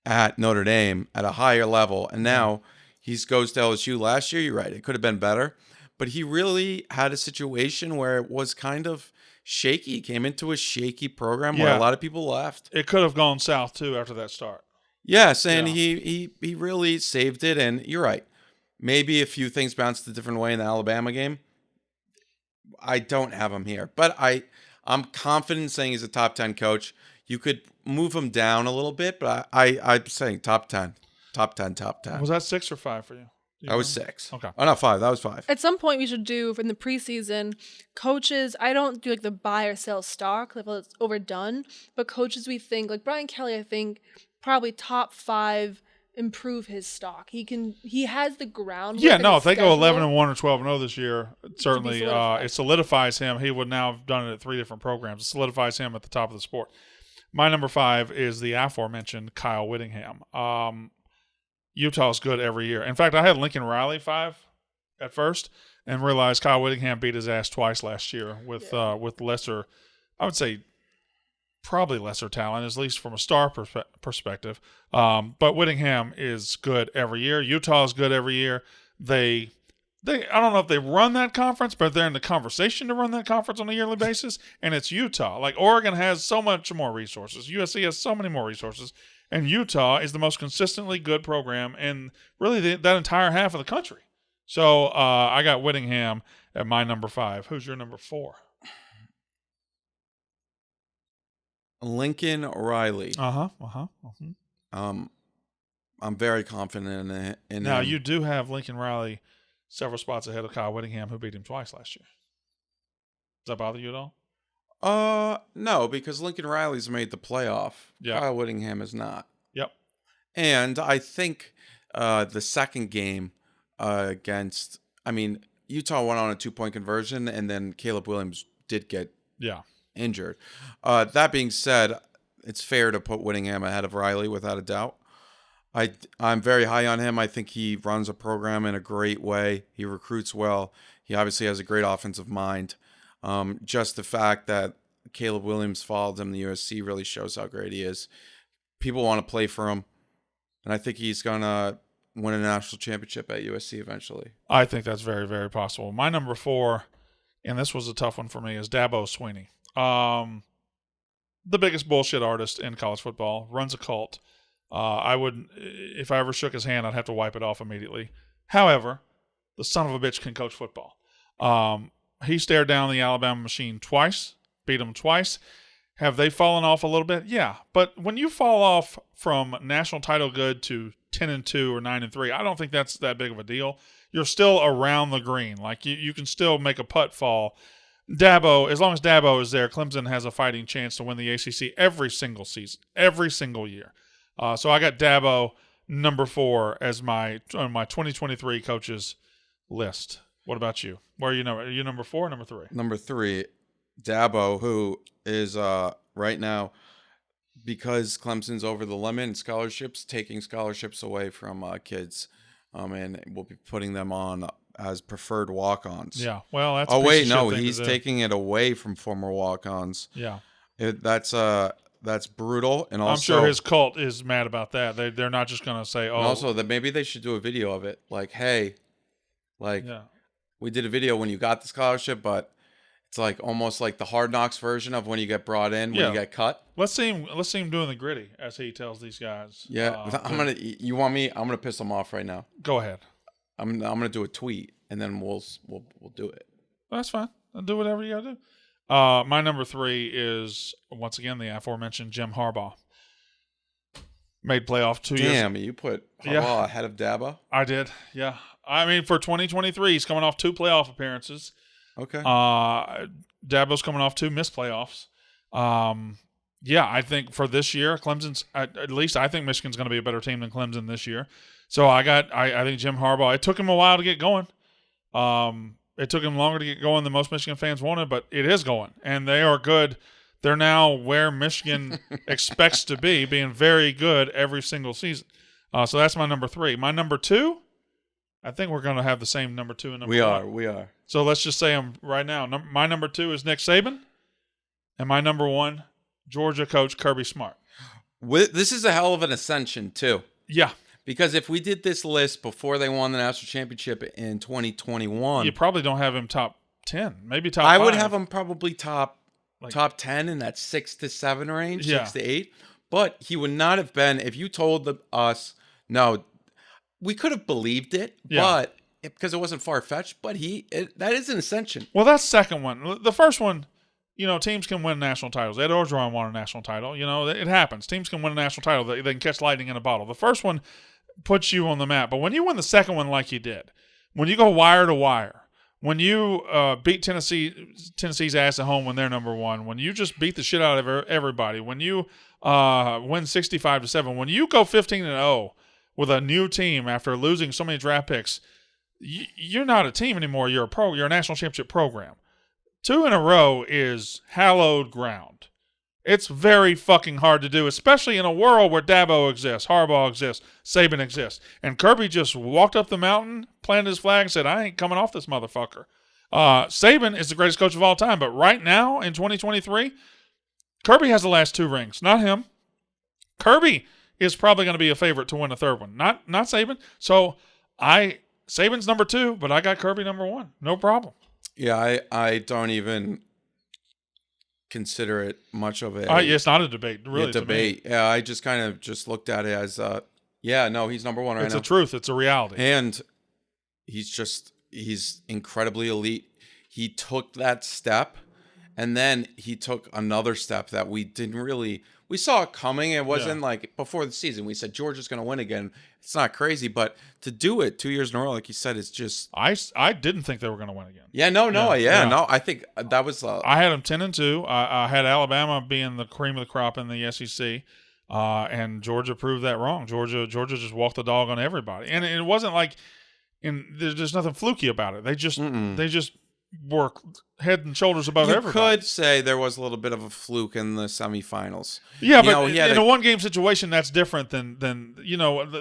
[SPEAKER 2] at Notre Dame at a higher level. And now he goes to LSU. Last year, you're right, it could have been better. But he really had a situation where it was kind of shaky. He came into a shaky program where a lot of people left.
[SPEAKER 1] It could have gone south, too, after that start.
[SPEAKER 2] Yes, and he really saved it. And you're right. Maybe a few things bounced a different way in the Alabama game. I don't have him here. But I'm confident in saying he's a top 10 coach. You could move him down a little bit, but I'm saying top 10. Top 10, top 10.
[SPEAKER 1] Was that 6 or 5 for you?
[SPEAKER 2] That was 6.
[SPEAKER 1] Okay.
[SPEAKER 2] Oh, no, 5. That was 5.
[SPEAKER 3] At some point, we should do, in the preseason, coaches. I don't do the buy or sell stock. It's overdone. But coaches we think, like Brian Kelly, I think, probably top 5 improve his stock. He has the groundwork.
[SPEAKER 1] Yeah, no, if they go 11-1 or 12-0 this year, certainly it solidifies him. He would now have done it at 3 different programs. It solidifies him at the top of the sport. My number 5 is the aforementioned Kyle Whittingham. Utah's good every year. In fact, I had Lincoln Riley 5 at first and realized Kyle Whittingham beat his ass twice last year with lesser, I would say probably lesser talent, at least from a star perspective. But Whittingham is good every year. Utah is good every year. They I don't know if they run that conference, but they're in the conversation to run that conference on a yearly basis, and it's Utah. Like Oregon has so much more resources. USC has so many more resources. And Utah is the most consistently good program in really that entire half of the country. So I got Whittingham at my number 5. Who's your number 4?
[SPEAKER 2] Lincoln Riley.
[SPEAKER 1] Mm-hmm.
[SPEAKER 2] I'm very confident in
[SPEAKER 1] now,
[SPEAKER 2] him.
[SPEAKER 1] you do have Lincoln Riley several spots ahead of Kyle Whittingham, who beat him twice last year. Does that bother you at all?
[SPEAKER 2] No, because Lincoln Riley's made the playoff.
[SPEAKER 1] Yeah.
[SPEAKER 2] Kyle Whittingham is not.
[SPEAKER 1] Yep.
[SPEAKER 2] And I think the second game Utah went on a 2-point conversion, and then Caleb Williams did get injured. That being said, it's fair to put Whittingham ahead of Riley without a doubt. I'm very high on him. I think he runs a program in a great way. He recruits well. He obviously has a great offensive mind. Just the fact that Caleb Williams followed him to USC really shows how great he is. People want to play for him, and I think he's going to win a national championship at USC eventually.
[SPEAKER 1] I think that's very, very possible. My number 4, and this was a tough one for me, is Dabo Swinney. The biggest bullshit artist in college football, runs a cult. If I ever shook his hand, I'd have to wipe it off immediately. However, the son of a bitch can coach football. He stared down the Alabama machine twice, beat them twice. Have they fallen off a little bit? Yeah. But when you fall off from national title good to 10-2 or 9-3, I don't think that's that big of a deal. You're still around the green. Like you can still make a putt fall. Dabo, as long as Dabo is there, Clemson has a fighting chance to win the ACC every single season, every single year. So I got Dabo number 4 as on my 2023 coaches list. What about you? Where are you number? Are you number 4 or number 3?
[SPEAKER 2] Number 3, Dabo, who is right now, because Clemson's over the limit in scholarships, taking scholarships away from kids, and we'll be putting them on as preferred walk-ons.
[SPEAKER 1] Yeah, well, that's
[SPEAKER 2] he's taking it away from former walk-ons.
[SPEAKER 1] Yeah,
[SPEAKER 2] That's a that's brutal. And also,
[SPEAKER 1] I'm sure his cult is mad about that. They're not just going to say, "Oh."
[SPEAKER 2] And also, that maybe they should do a video of it. Like, hey, we did a video when you got the scholarship, but it's like almost like the Hard Knocks version of when you get brought in, when you get cut.
[SPEAKER 1] Let's see him doing the gritty as he tells these guys.
[SPEAKER 2] Yeah, You want me? I'm gonna piss them off right now.
[SPEAKER 1] Go ahead.
[SPEAKER 2] I'm gonna do a tweet, and then we'll do it.
[SPEAKER 1] That's fine. I'll do whatever you gotta do. My number 3 is once again the aforementioned Jim Harbaugh. Made playoff 2 years.
[SPEAKER 2] Damn, you put Harbaugh ahead of Dabo?
[SPEAKER 1] I did. Yeah. I mean, for 2023, he's coming off 2 playoff appearances.
[SPEAKER 2] Okay.
[SPEAKER 1] Dabo's coming off 2 missed playoffs. I think for this year, Clemson's at least I think Michigan's going to be a better team than Clemson this year. So I think Jim Harbaugh. It took him a while to get going. It took him longer to get going than most Michigan fans wanted, but it is going, and they are good. They're now where Michigan expects to be, being very good every single season. So that's my number 3. My number 2, I think we're going to have the same number 2 and number 1.
[SPEAKER 2] We are.
[SPEAKER 1] So let's just say them right now. My number 2 is Nick Saban, and my number 1, Georgia coach Kirby Smart.
[SPEAKER 2] This is a hell of an ascension, too.
[SPEAKER 1] Yeah.
[SPEAKER 2] Because if we did this list before they won the national championship in 2021,
[SPEAKER 1] you probably don't have him top 10, maybe top 5.
[SPEAKER 2] I would have him probably top 10 in that 6 to 7 range, 6 to 8. But he would not have been, if you told us, no, we could have believed it, but because it wasn't far-fetched, but that is an ascension.
[SPEAKER 1] Well, that's the second one. The first one, teams can win national titles. Ed Orgeron won a national title. It happens. Teams can win a national title. They can catch lightning in a bottle. The first one puts you on the map. But when you win the second one like you did, when you go wire to wire, when you beat Tennessee's ass at home when they're number 1, when you just beat the shit out of everybody, when you win 65-7, when you go 15-0 with a new team after losing so many draft picks, you're not a team anymore. You're a national championship program. 2 in a row is hallowed ground. It's very fucking hard to do, especially in a world where Dabo exists, Harbaugh exists, Saban exists. And Kirby just walked up the mountain, planted his flag, and said, I ain't coming off this motherfucker. Saban is the greatest coach of all time, but right now in 2023, Kirby has the last 2 rings, not him. Kirby is probably going to be a favorite to win a third one, not Saban. So Saban's number 2, but I got Kirby number 1. No problem.
[SPEAKER 2] Yeah, I don't even consider it much of
[SPEAKER 1] it's not a debate, really.
[SPEAKER 2] Debate. Yeah, I just kind of looked at it as, he's number 1 right now.
[SPEAKER 1] It's a truth. It's a reality.
[SPEAKER 2] And he's incredibly elite. He took that step, and then he took another step that we saw it coming. It wasn't like before the season. We said Georgia's going to win again. It's not crazy, but to do it 2 years in a row, like you said, it's just.
[SPEAKER 1] I didn't think they were going to win again.
[SPEAKER 2] No. I think that was.
[SPEAKER 1] I had them 10-2. I had Alabama being the cream of the crop in the SEC, and Georgia proved that wrong. Georgia just walked the dog on everybody, and it wasn't like, there's nothing fluky about it. They just were head and shoulders above everybody.
[SPEAKER 2] You could say there was a little bit of a fluke in the semifinals.
[SPEAKER 1] Yeah, but in a one-game situation, that's different than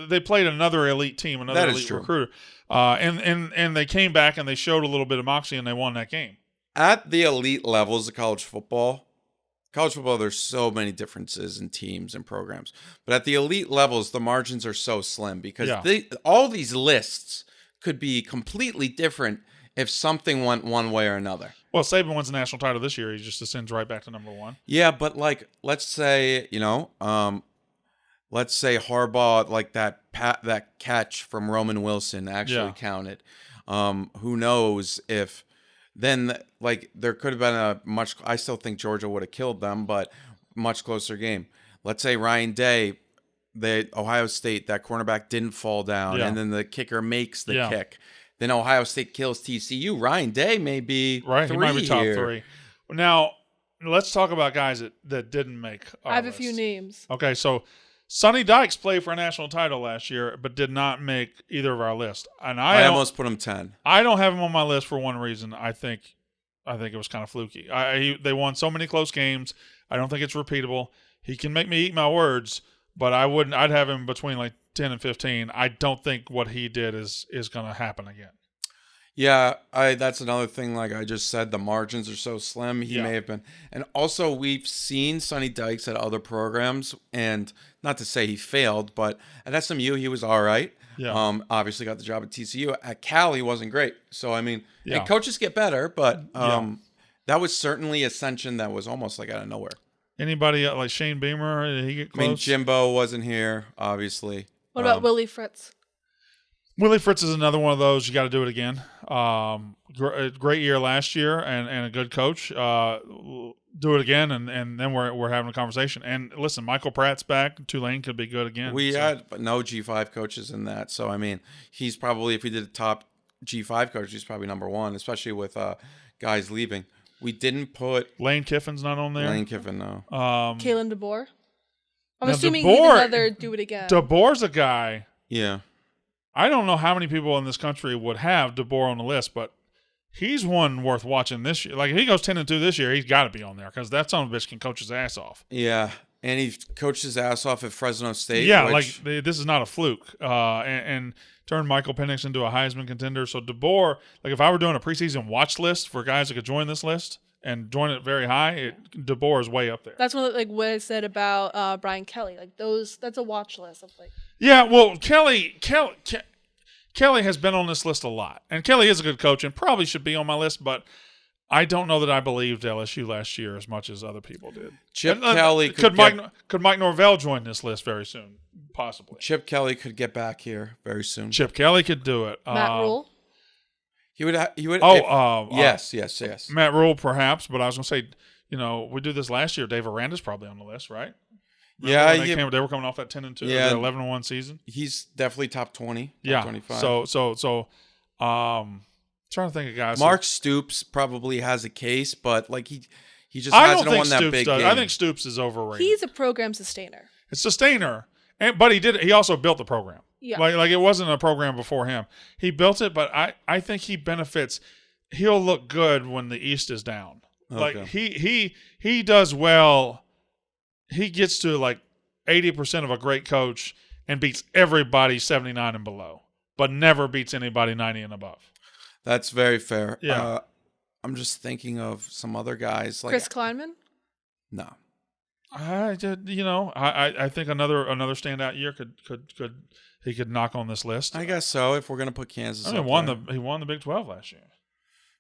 [SPEAKER 1] they played another elite team, another elite recruiter, and they came back and they showed a little bit of moxie and they won that game.
[SPEAKER 2] At the elite levels of college football, there's so many differences in teams and programs. But at the elite levels, the margins are so slim because all these lists could be completely different if something went one way or another.
[SPEAKER 1] Well, Saban wins the national title this year. He just ascends right back to number 1.
[SPEAKER 2] Yeah, but let's say, Harbaugh, that catch from Roman Wilson actually counted. Who knows if then, there could have been I still think Georgia would have killed them, but much closer game. Let's say Ryan Day, the Ohio State, that cornerback didn't fall down, and then the kicker makes the kick. Then Ohio State kills TCU. Ryan Day may be
[SPEAKER 1] right. He might be top 3. Now, let's talk about guys that didn't make our
[SPEAKER 3] I have
[SPEAKER 1] list.
[SPEAKER 3] a few names.
[SPEAKER 1] Okay, so Sonny Dykes played for a national title last year, but did not make either of our lists. And
[SPEAKER 2] I almost put him 10.
[SPEAKER 1] I don't have him on my list for one reason. I think it was kind of fluky. They won so many close games. I don't think it's repeatable. He can make me eat my words, but I wouldn't. I'd have him between 10 and 15. I don't think what he did is going to happen again.
[SPEAKER 2] Yeah, that's another thing. Like I just said, the margins are so slim. He may have been, and also we've seen Sonny Dykes at other programs, and not to say he failed, but at SMU he was all right.
[SPEAKER 1] Yeah.
[SPEAKER 2] Obviously got the job at TCU. At Cal he wasn't great. So I mean, and coaches get better, but that was certainly ascension that was almost like out of nowhere.
[SPEAKER 1] Anybody like Shane Beamer? Did he get close?
[SPEAKER 2] I mean, Jimbo wasn't here, obviously.
[SPEAKER 3] What about Willie Fritz?
[SPEAKER 1] Willie Fritz is another one of those. You got to do it again. Great year last year and a good coach. Do it again, and then we're having a conversation. And listen, Michael Pratt's back. Tulane could be good again.
[SPEAKER 2] We had no G5 coaches in that. So, I mean, he's probably, if we did a top G5 coach, he's probably number one, especially with guys leaving. We didn't put
[SPEAKER 1] Lane Kiffin's not on there.
[SPEAKER 2] Lane Kiffin, no.
[SPEAKER 3] Kalen DeBoer. I'm
[SPEAKER 1] now
[SPEAKER 3] assuming he's another do it again.
[SPEAKER 1] DeBoer's a guy.
[SPEAKER 2] Yeah.
[SPEAKER 1] I don't know how many people in this country would have DeBoer on the list, but he's one worth watching this year. Like if he goes 10-2 this year, he's got to be on there because that son of a bitch can coach his ass off.
[SPEAKER 2] Yeah, and he coached his ass off at Fresno State.
[SPEAKER 1] Yeah, like this is not a fluke. And turned Michael Penix into a Heisman contender. So DeBoer, like if I were doing a preseason watch list for guys that could join this list and join it very high, DeBoer is way up there.
[SPEAKER 3] That's what I said about Brian Kelly. Like that's a watch list of like.
[SPEAKER 1] Yeah, well, Kelly has been on this list a lot, and Kelly is a good coach and probably should be on my list, but I don't know that I believed LSU last year as much as other people did.
[SPEAKER 2] Chip Kelly
[SPEAKER 1] could Mike Norvell join this list very soon, possibly.
[SPEAKER 2] Chip Kelly could get back here very soon.
[SPEAKER 1] Chip Kelly could do it.
[SPEAKER 3] Matt Rule.
[SPEAKER 2] He would. Yes.
[SPEAKER 1] Matt Rule, perhaps, but I was going to say, we did this last year. Dave Aranda's probably on the list, right? Remember they were coming off that 10-2, 11-1 season.
[SPEAKER 2] He's definitely top 20,
[SPEAKER 1] top
[SPEAKER 2] 25.
[SPEAKER 1] So, trying to think of guys.
[SPEAKER 2] Mark Stoops probably has a case, but like he just hasn't won that big game.
[SPEAKER 1] I think Stoops is overrated.
[SPEAKER 3] He's a program sustainer.
[SPEAKER 1] It's sustainer, but he also built the program.
[SPEAKER 3] Yeah,
[SPEAKER 1] like it wasn't a program before him. He built it, but I think he benefits. He'll look good when the East is down. Okay. Like he does well. He gets to like 80% of a great coach and beats everybody 79 and below, but never beats anybody 90 and above.
[SPEAKER 2] That's very fair.
[SPEAKER 1] Yeah.
[SPEAKER 2] I'm just thinking of some other guys like
[SPEAKER 3] Chris Kleinman.
[SPEAKER 2] No.
[SPEAKER 1] I think another standout year could knock on this list.
[SPEAKER 2] I guess so. If we're gonna put Kansas,
[SPEAKER 1] he won the Big 12 last year.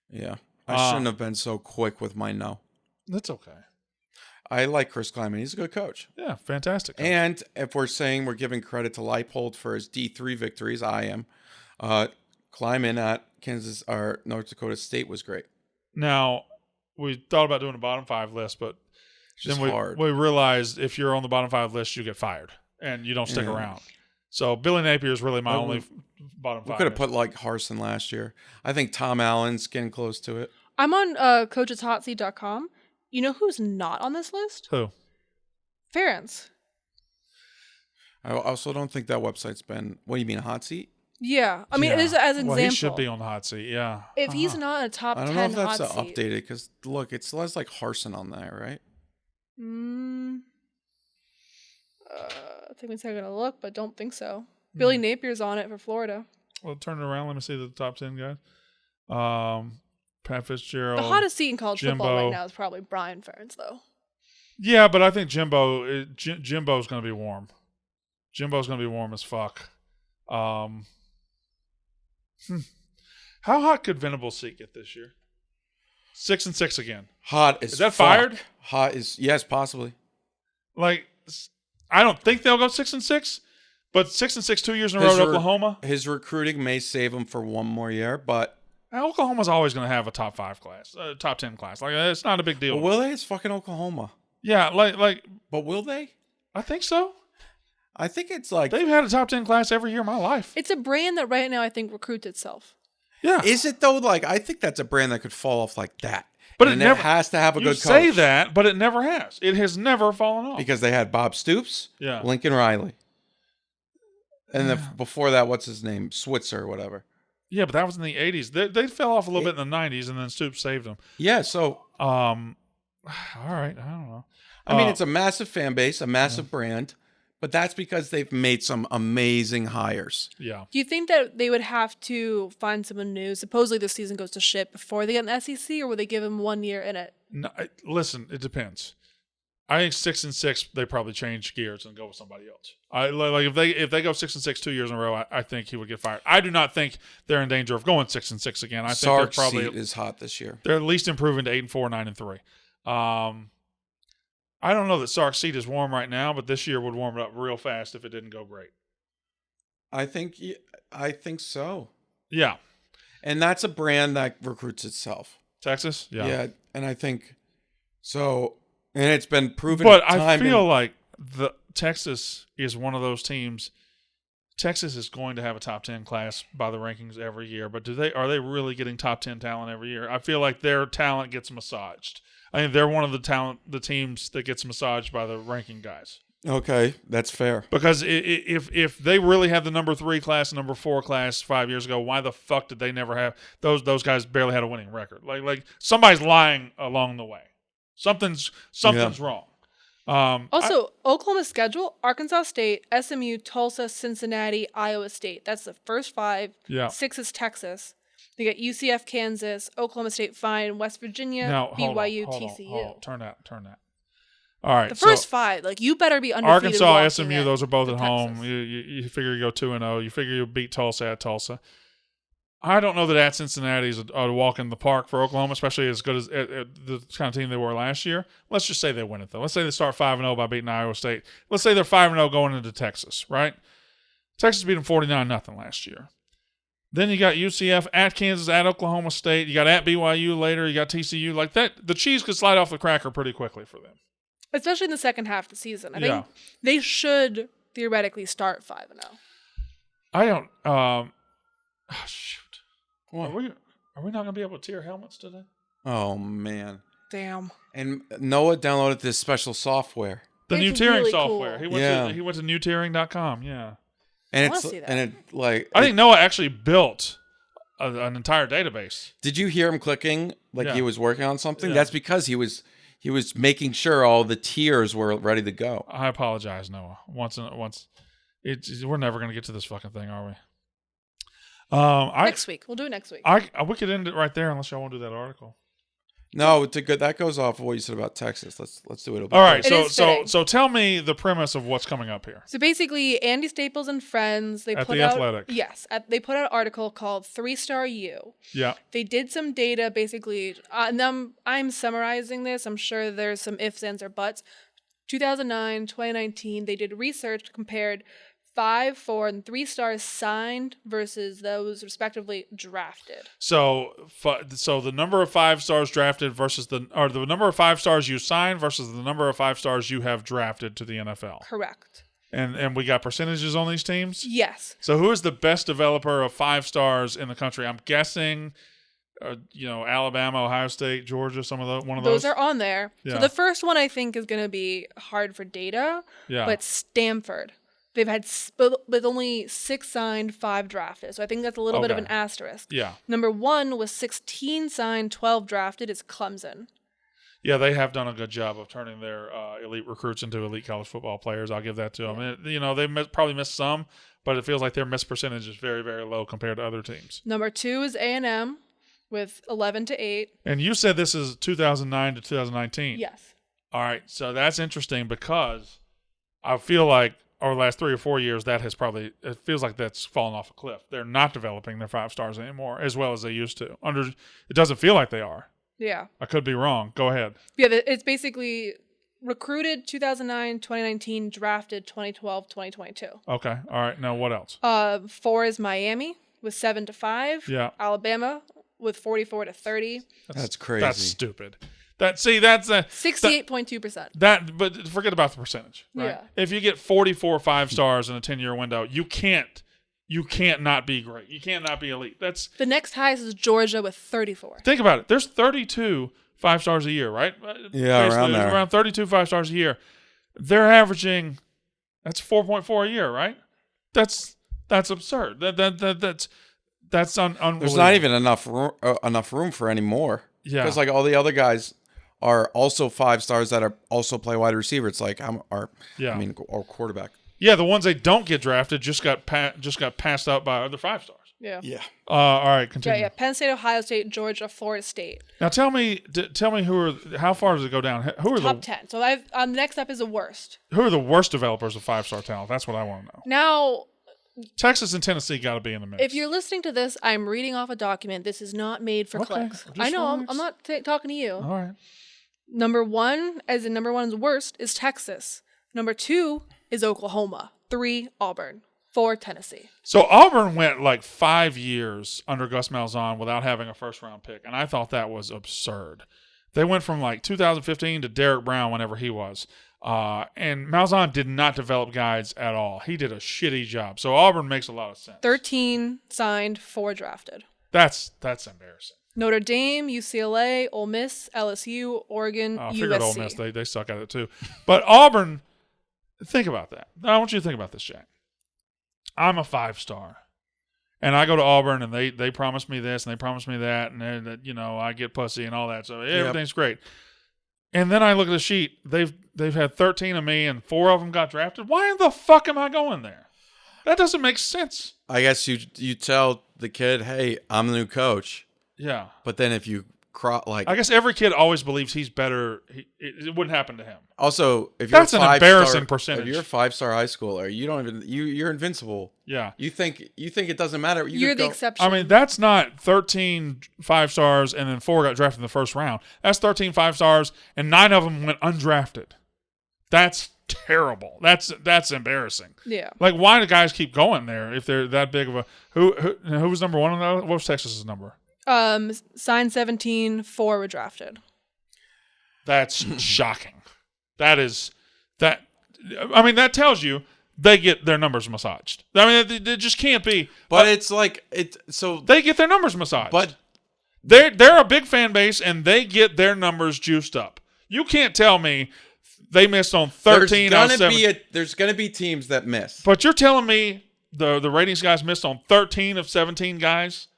[SPEAKER 2] Yeah, I shouldn't have been so quick with my no.
[SPEAKER 1] That's okay.
[SPEAKER 2] I like Chris Kleinman. He's a good coach.
[SPEAKER 1] Yeah, fantastic coach.
[SPEAKER 2] And if we're saying we're giving credit to Leipold for his D3 victories, I am. Kleinman at Kansas or North Dakota State was great.
[SPEAKER 1] Now, we thought about doing a bottom 5 list, but
[SPEAKER 2] then
[SPEAKER 1] we realized if you're on the bottom 5 list, you get fired and you don't stick around. So Billy Napier is really my only bottom 5.
[SPEAKER 2] We could have put like Harsin last year. I think Tom Allen's getting close to it.
[SPEAKER 3] I'm on coacheshotseat.com. You know who's not on this list?
[SPEAKER 1] Who?
[SPEAKER 3] Ferentz.
[SPEAKER 2] I also don't think that website's been. What do you mean, a hot seat?
[SPEAKER 3] Yeah, I mean, it is as an example.
[SPEAKER 1] He should be on the hot seat. Yeah.
[SPEAKER 3] If he's not a top 10 hot seat,
[SPEAKER 2] I don't know if that's updated because look, it's less like Harsin on there, right?
[SPEAKER 3] I think I'm gonna look, but don't think so. Billy Napier's on it for Florida.
[SPEAKER 1] Well, turn it around. Let me see the top 10 guys. Pat Fitzgerald.
[SPEAKER 3] The hottest seat in college
[SPEAKER 1] Jimbo.
[SPEAKER 3] football right now is probably Brian Ferentz, though.
[SPEAKER 1] Yeah, but I think Jimbo's going to be warm. Jimbo's going to be warm as fuck. How hot could Venables' seat get this year? 6-6 again.
[SPEAKER 2] Hot as
[SPEAKER 1] is that
[SPEAKER 2] fuck.
[SPEAKER 1] Fired?
[SPEAKER 2] Hot is yes, possibly.
[SPEAKER 1] Like I don't think they'll go 6-6, but 6-6 2 years in a row at Oklahoma.
[SPEAKER 2] His recruiting may save him for one more year, but.
[SPEAKER 1] Oklahoma's always going to have a top 5 class, top 10 class. Like it's not a big deal.
[SPEAKER 2] But will they? It's fucking Oklahoma.
[SPEAKER 1] Yeah, like.
[SPEAKER 2] But will they?
[SPEAKER 1] I think so.
[SPEAKER 2] I think it's like
[SPEAKER 1] they've had a top 10 class every year of my life.
[SPEAKER 3] It's a brand that right now I think recruits itself.
[SPEAKER 1] Yeah.
[SPEAKER 2] Is it though? Like I think that's a brand that could fall off like that.
[SPEAKER 1] But it
[SPEAKER 2] has to have a good coach.
[SPEAKER 1] You say that, but it never has. It has never fallen off
[SPEAKER 2] because they had Bob Stoops, Lincoln Riley, and then before that, what's his name, Switzer or whatever.
[SPEAKER 1] Yeah, but that was in the 80s. They fell off a little bit in the 90s, and then Stoops saved them.
[SPEAKER 2] Yeah, so...
[SPEAKER 1] all right, I don't know.
[SPEAKER 2] I mean, it's a massive fan base, a massive brand, But that's because they've made some amazing hires.
[SPEAKER 1] Yeah.
[SPEAKER 3] Do you think that they would have to find someone new? Supposedly this season goes to shit before they get in the SEC, or would they give him 1 year in it?
[SPEAKER 1] No, listen, it depends. I think 6-6, they probably change gears and go with somebody else. If they go 6-6 2 years in a row, I think he would get fired. I do not think they're in danger of going 6-6 again. I think
[SPEAKER 2] Sark's
[SPEAKER 1] they're probably
[SPEAKER 2] seat is hot this year.
[SPEAKER 1] They're at least improving to 8-4, 9-3. I don't know that Sark's seat is warm right now, but this year would warm it up real fast if it didn't go great.
[SPEAKER 2] I think so.
[SPEAKER 1] Yeah.
[SPEAKER 2] And that's a brand that recruits itself.
[SPEAKER 1] Texas? Yeah.
[SPEAKER 2] Yeah, and I think so. And it's been proven.
[SPEAKER 1] But I feel like the Texas is one of those teams. Texas is going to have a top 10 class by the rankings every year, but are they really getting top 10 talent every year? I feel like their talent gets massaged. I think they're one of the teams that gets massaged by the ranking guys.
[SPEAKER 2] Okay, that's fair.
[SPEAKER 1] Because if they really had the number 3 class and number 4 class 5 years ago, why the fuck did they never have those guys? Barely had a winning record. Like somebody's lying along the way. Something's wrong.
[SPEAKER 3] Also, Oklahoma's schedule: Arkansas State, SMU, Tulsa, Cincinnati, Iowa State. That's the first 5.
[SPEAKER 1] Yeah.
[SPEAKER 3] 6 is Texas. They got UCF, Kansas, Oklahoma State, Fine, West Virginia, BYU, TCU.
[SPEAKER 1] Turn that. All right.
[SPEAKER 3] The first 5, like, you better be undefeated.
[SPEAKER 1] Arkansas, SMU, those are both at home. You figure you go 2-0. You figure you beat Tulsa at Tulsa. I don't know that at Cincinnati is a walk in the park for Oklahoma, especially as good as the kind of team they were last year. Let's just say they win it, though. Let's say they start 5-0 by beating Iowa State. Let's say they're 5-0 going into Texas, right? Texas beat them 49-0 last year. Then you got UCF at Kansas, at Oklahoma State. You got at BYU later. You got TCU. Like that, the cheese could slide off the cracker pretty quickly for them.
[SPEAKER 3] Especially in the second half of the season. I think they should theoretically start 5-0.
[SPEAKER 1] I don't. Shoot.
[SPEAKER 2] What?
[SPEAKER 1] Are we not going to be able to tier helmets today?
[SPEAKER 2] Oh, man.
[SPEAKER 3] Damn.
[SPEAKER 2] And Noah downloaded this special software.
[SPEAKER 1] The new
[SPEAKER 3] It's
[SPEAKER 1] tiering
[SPEAKER 3] really
[SPEAKER 1] software.
[SPEAKER 3] cool.
[SPEAKER 1] He went to newtiering.com. Yeah.
[SPEAKER 2] And
[SPEAKER 3] I wanna see that.
[SPEAKER 1] I think Noah actually built an entire database.
[SPEAKER 2] Did you hear him clicking he was working on something?
[SPEAKER 1] Yeah.
[SPEAKER 2] That's because he was making sure all the tiers were ready to go.
[SPEAKER 1] I apologize, Noah. We're never going to get to this fucking thing, are we?
[SPEAKER 3] Next week. We'll do it next week.
[SPEAKER 1] We could end it right there unless y'all want to do that article.
[SPEAKER 2] No, that goes off of what you said about Texas. Let's do it.
[SPEAKER 1] All right,
[SPEAKER 3] It
[SPEAKER 1] so tell me the premise of what's coming up here.
[SPEAKER 3] So basically, Andy Staples and friends, they
[SPEAKER 1] At
[SPEAKER 3] put
[SPEAKER 1] The
[SPEAKER 3] out
[SPEAKER 1] Athletic.
[SPEAKER 3] Yes, they put out an article called 3-Star U.
[SPEAKER 1] Yeah.
[SPEAKER 3] They did some data basically, and I'm summarizing this. I'm sure there's some ifs, ands, or buts. 2009, 2019, they did research compared 5, 4, and 3 stars signed versus those respectively drafted.
[SPEAKER 1] So the number of 5 stars drafted versus the number of 5 stars you signed versus the number of 5 stars you have drafted to the NFL.
[SPEAKER 3] Correct.
[SPEAKER 1] And we got percentages on these teams?
[SPEAKER 3] Yes.
[SPEAKER 1] So who is the best developer of 5 stars in the country? I'm guessing Alabama, Ohio State, Georgia, one of those.
[SPEAKER 3] Those are on there.
[SPEAKER 1] Yeah.
[SPEAKER 3] So the first one I think is going to be hard for data, but Stanford. They've had with only 6 signed, 5 drafted. So I think that's a little bit of an asterisk.
[SPEAKER 1] Yeah.
[SPEAKER 3] Number 1 was 16 signed, 12 drafted is Clemson.
[SPEAKER 1] Yeah, they have done a good job of turning their elite recruits into elite college football players. I'll give that to them. They probably missed some, but it feels like their miss percentage is very, very low compared to other teams.
[SPEAKER 3] Number 2 is A&M with 11-8.
[SPEAKER 1] And you said this is 2009 to 2019.
[SPEAKER 3] Yes.
[SPEAKER 1] All right, so that's interesting because I feel like over the last 3 or 4 years, it feels like that's fallen off a cliff. They're not developing their 5 stars anymore as well as they used to. It doesn't feel like they are.
[SPEAKER 3] Yeah.
[SPEAKER 1] I could be wrong. Go ahead.
[SPEAKER 3] Yeah, it's basically recruited 2009, 2019, drafted 2012, 2022.
[SPEAKER 1] Okay. All right. Now what else?
[SPEAKER 3] 4 is Miami with 7-5.
[SPEAKER 1] Yeah.
[SPEAKER 3] Alabama with 44-30.
[SPEAKER 2] That's crazy.
[SPEAKER 1] That's stupid. That's
[SPEAKER 3] 68.2%.
[SPEAKER 1] But forget about the percentage. Right?
[SPEAKER 3] Yeah.
[SPEAKER 1] If you get 44 5 stars in a 10-year window, you can't not be great. You can't not be elite. That's
[SPEAKER 3] the next highest is Georgia with 34.
[SPEAKER 1] Think about it. There's 32 5 stars a year, right?
[SPEAKER 2] Yeah, around there.
[SPEAKER 1] Around 32 5 stars a year. They're averaging. That's 4.4 a year, right? That's absurd. That's unbelievable.
[SPEAKER 2] There's not even enough room for any more.
[SPEAKER 1] Yeah.
[SPEAKER 2] Because all the other guys are also 5 stars that are also play wide receiver. It's like our quarterback.
[SPEAKER 1] Yeah, the ones they don't get drafted just got passed up by other 5-stars.
[SPEAKER 3] Yeah.
[SPEAKER 2] Yeah.
[SPEAKER 1] All right, continue.
[SPEAKER 3] Yeah. Penn State, Ohio State, Georgia, Florida State.
[SPEAKER 1] Now tell me how far does it go down? Who are
[SPEAKER 3] Top 10. So the next up is the worst.
[SPEAKER 1] Who are the worst developers of 5-star talent? That's what I want to know.
[SPEAKER 3] Now,
[SPEAKER 1] Texas and Tennessee got to be in the mix.
[SPEAKER 3] if you're listening to this, I'm reading off a document. This is not made for clicks.
[SPEAKER 1] just
[SPEAKER 3] I know.
[SPEAKER 1] relax.
[SPEAKER 3] I'm not talking to you.
[SPEAKER 1] All right.
[SPEAKER 3] Number one, as in number one is worst, is Texas. Number 2 is Oklahoma. 3, Auburn. 4, Tennessee.
[SPEAKER 1] So Auburn went like 5 years under Gus Malzahn without having a first-round pick, and I thought that was absurd. They went from like 2015 to Derek Brown whenever he was. And Malzahn did not develop guys at all. He did a shitty job. So Auburn makes a lot of sense.
[SPEAKER 3] 13 signed, 4 drafted.
[SPEAKER 1] That's embarrassing.
[SPEAKER 3] Notre Dame, UCLA, Ole Miss, LSU, Oregon,
[SPEAKER 1] I
[SPEAKER 3] USC.
[SPEAKER 1] figured Ole Miss, they suck at it too. But Auburn, think about that. I want you to think about this, Jack. I'm a 5-star. And I go to Auburn, and they promise me this, and they promise me that, and that I get pussy and all that. So everything's great. And then I look at the sheet. They've had 13 of me, and 4 of them got drafted. Why in the fuck am I going there? That doesn't make sense.
[SPEAKER 2] I guess you tell the kid, hey, I'm the new coach.
[SPEAKER 1] Yeah.
[SPEAKER 2] But then if you
[SPEAKER 1] I guess every kid always believes he's better. It wouldn't happen to him.
[SPEAKER 2] Also, if you're
[SPEAKER 1] that's an embarrassing percentage.
[SPEAKER 2] If you're a 5-star high schooler, you're invincible.
[SPEAKER 1] Yeah.
[SPEAKER 2] You think it doesn't matter.
[SPEAKER 3] You're the exception.
[SPEAKER 1] I mean, that's not 13 5-stars and then 4 got drafted in the first round. That's 13 5-stars and 9 of them went undrafted. That's terrible. That's embarrassing.
[SPEAKER 3] Yeah.
[SPEAKER 1] Like, why do guys keep going there if they're that big of a who was number 1 on that? What was Texas's number?
[SPEAKER 3] Signed 17, 4 were drafted.
[SPEAKER 1] That's shocking. That tells you they get their numbers massaged. I mean, they just can't be.
[SPEAKER 2] But it's like so
[SPEAKER 1] they get their numbers massaged.
[SPEAKER 2] But
[SPEAKER 1] they're a big fan base and they get their numbers juiced up. You can't tell me they missed on 13 out of 17.
[SPEAKER 2] There's gonna be teams that miss.
[SPEAKER 1] But you're telling me the ratings guys missed on 13 of 17 guys?